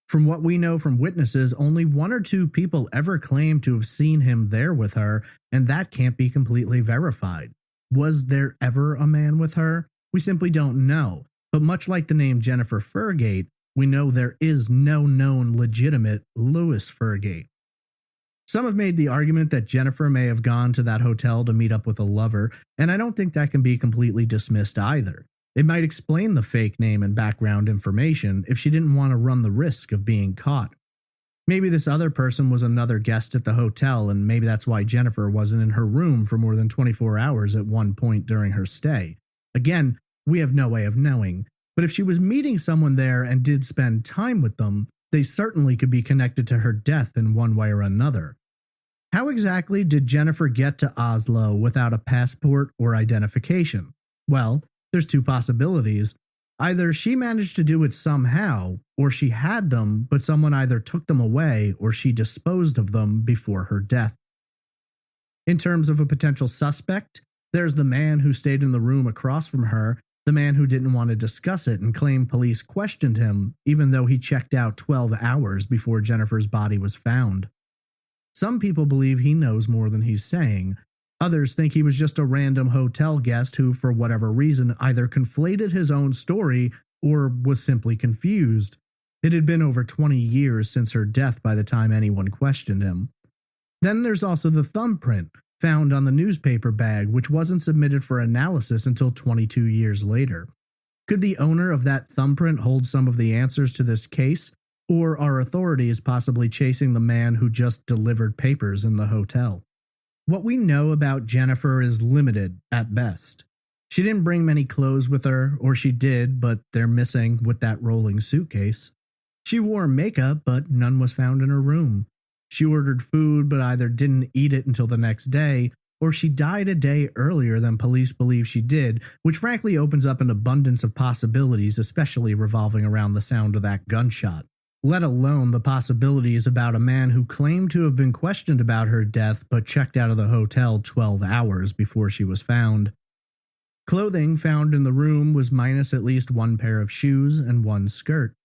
From what we know from witnesses, only 1 or 2 people ever claimed to have seen him there with her, and that can't be completely verified. Was there ever a man with her? We simply don't know, but much like the name Jennifer Fergate, we know there is no known legitimate Louis Fergate. Some have made the argument that Jennifer may have gone to that hotel to meet up with a lover, and I don't think that can be completely dismissed either. It might explain the fake name and background information if she didn't want to run the risk of being caught. Maybe this other person was another guest at the hotel, and maybe that's why Jennifer wasn't in her room for more than 24 hours at one point during her stay. Again, we have no way of knowing, but if she was meeting someone there and did spend time with them, they certainly could be connected to her death in one way or another. How exactly did Jennifer get to Oslo without a passport or identification? Well, there's 2 possibilities. Either she managed to do it somehow, or she had them, but someone either took them away or she disposed of them before her death. In terms of a potential suspect, there's the man who stayed in the room across from her, the man who didn't want to discuss it and claimed police questioned him, even though he checked out 12 hours before Jennifer's body was found. Some people believe he knows more than he's saying. Others think he was just a random hotel guest who, for whatever reason, either conflated his own story or was simply confused. It had been over 20 years since her death by the time anyone questioned him. Then there's also the thumbprint found on the newspaper bag, which wasn't submitted for analysis until 22 years later. Could the owner of that thumbprint hold some of the answers to this case, or are authorities possibly chasing the man who just delivered papers in the hotel? What we know about Jennifer is limited at best. She didn't bring many clothes with her, or she did, but they're missing with that rolling suitcase. She wore makeup, but none was found in her room. She ordered food, but either didn't eat it until the next day, or she died a day earlier than police believe she did, which frankly opens up an abundance of possibilities, especially revolving around the sound of that gunshot. Let alone the possibilities about a man who claimed to have been questioned about her death but checked out of the hotel 12 hours before she was found. Clothing found in the room was minus at least 1 pair of shoes and 1 skirt.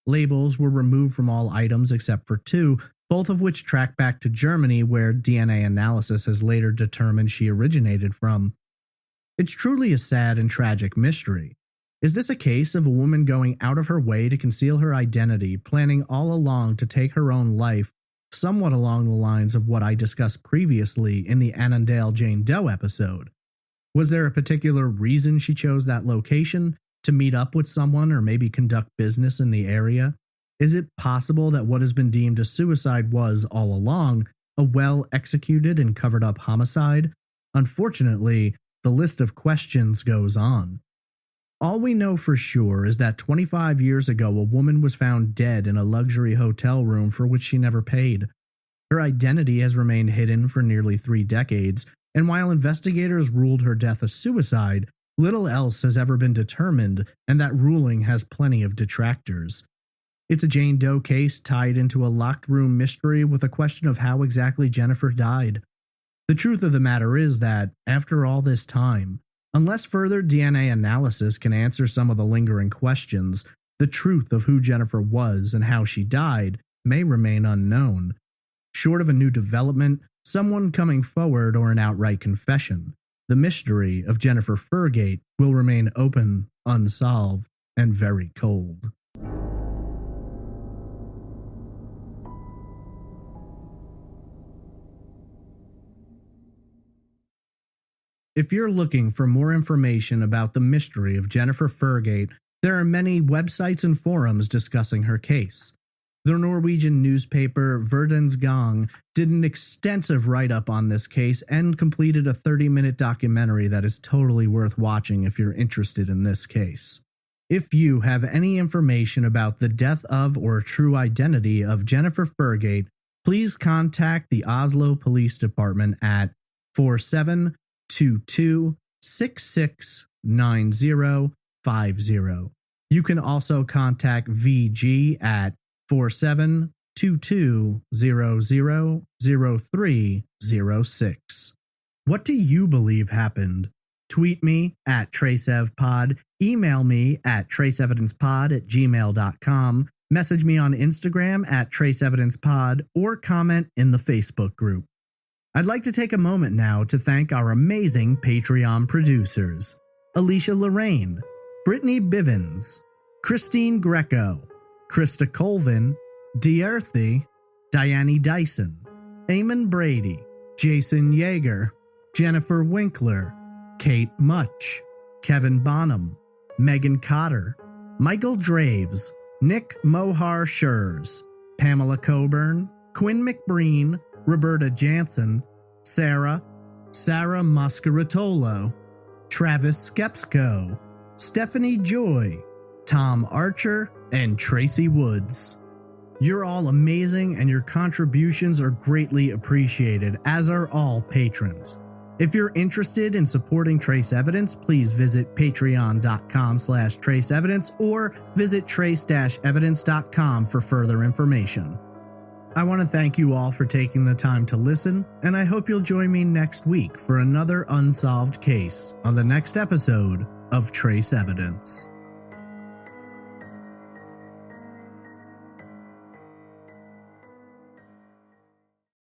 Labels were removed from all items except for 2, both of which track back to Germany, where DNA analysis has later determined she originated from. It's truly a sad and tragic mystery. Is this a case of a woman going out of her way to conceal her identity, planning all along to take her own life, somewhat along the lines of what I discussed previously in the Annandale Jane Doe episode? Was there a particular reason she chose that location? To meet up with someone or maybe conduct business in the area? Is it possible that what has been deemed a suicide was, all along, a well-executed and covered-up homicide? Unfortunately, the list of questions goes on. All we know for sure is that 25 years ago, a woman was found dead in a luxury hotel room for which she never paid. Her identity has remained hidden for nearly 3 decades, and while investigators ruled her death a suicide, Little else has ever been determined, and that ruling has plenty of detractors. It's a Jane Doe case tied into a locked room mystery with a question of how exactly Jennifer died. The truth of the matter is that, after all this time, unless further DNA analysis can answer some of the lingering questions, the truth of who Jennifer was and how she died may remain unknown. Short of a new development, someone coming forward, or an outright confession, the mystery of Jennifer Fergate will remain open, unsolved, and very cold. If you're looking for more information about the mystery of Jennifer Fergate, there are many websites and forums discussing her case. The Norwegian newspaper Verdens Gang did an extensive write-up on this case and completed a 30-minute documentary that is totally worth watching if you're interested in this case. If you have any information about the death of or true identity of Jennifer Fergate, please contact the Oslo Police Department at 4722-669050. You can also contact VG at 4722000306. What do you believe happened? Tweet me at TraceEvPod, email me at traceevidencepod@gmail.com, message me on Instagram at TraceEvidencePod, or comment in the Facebook group. I'd like to take a moment now to thank our amazing Patreon producers: Alicia Lorraine, Brittany Bivens, Christine Greco, Krista Colvin, Dierthy, Diane Dyson, Eamon Brady, Jason Yeager, Jennifer Winkler, Kate Much, Kevin Bonham, Megan Cotter, Michael Draves, Nick Mohar Schurz, Pamela Coburn, Quinn McBreen, Roberta Jansen, Sarah Mascaritolo, Travis Skepsko, Stephanie Joy, Tom Archer, and Tracy Woods. You're all amazing, and your contributions are greatly appreciated, as are all patrons. If you're interested in supporting Trace Evidence, please visit patreon.com/traceevidence or visit trace-evidence.com for further information. I want to thank you all for taking the time to listen, and I hope you'll join me next week for another unsolved case on the next episode of Trace Evidence.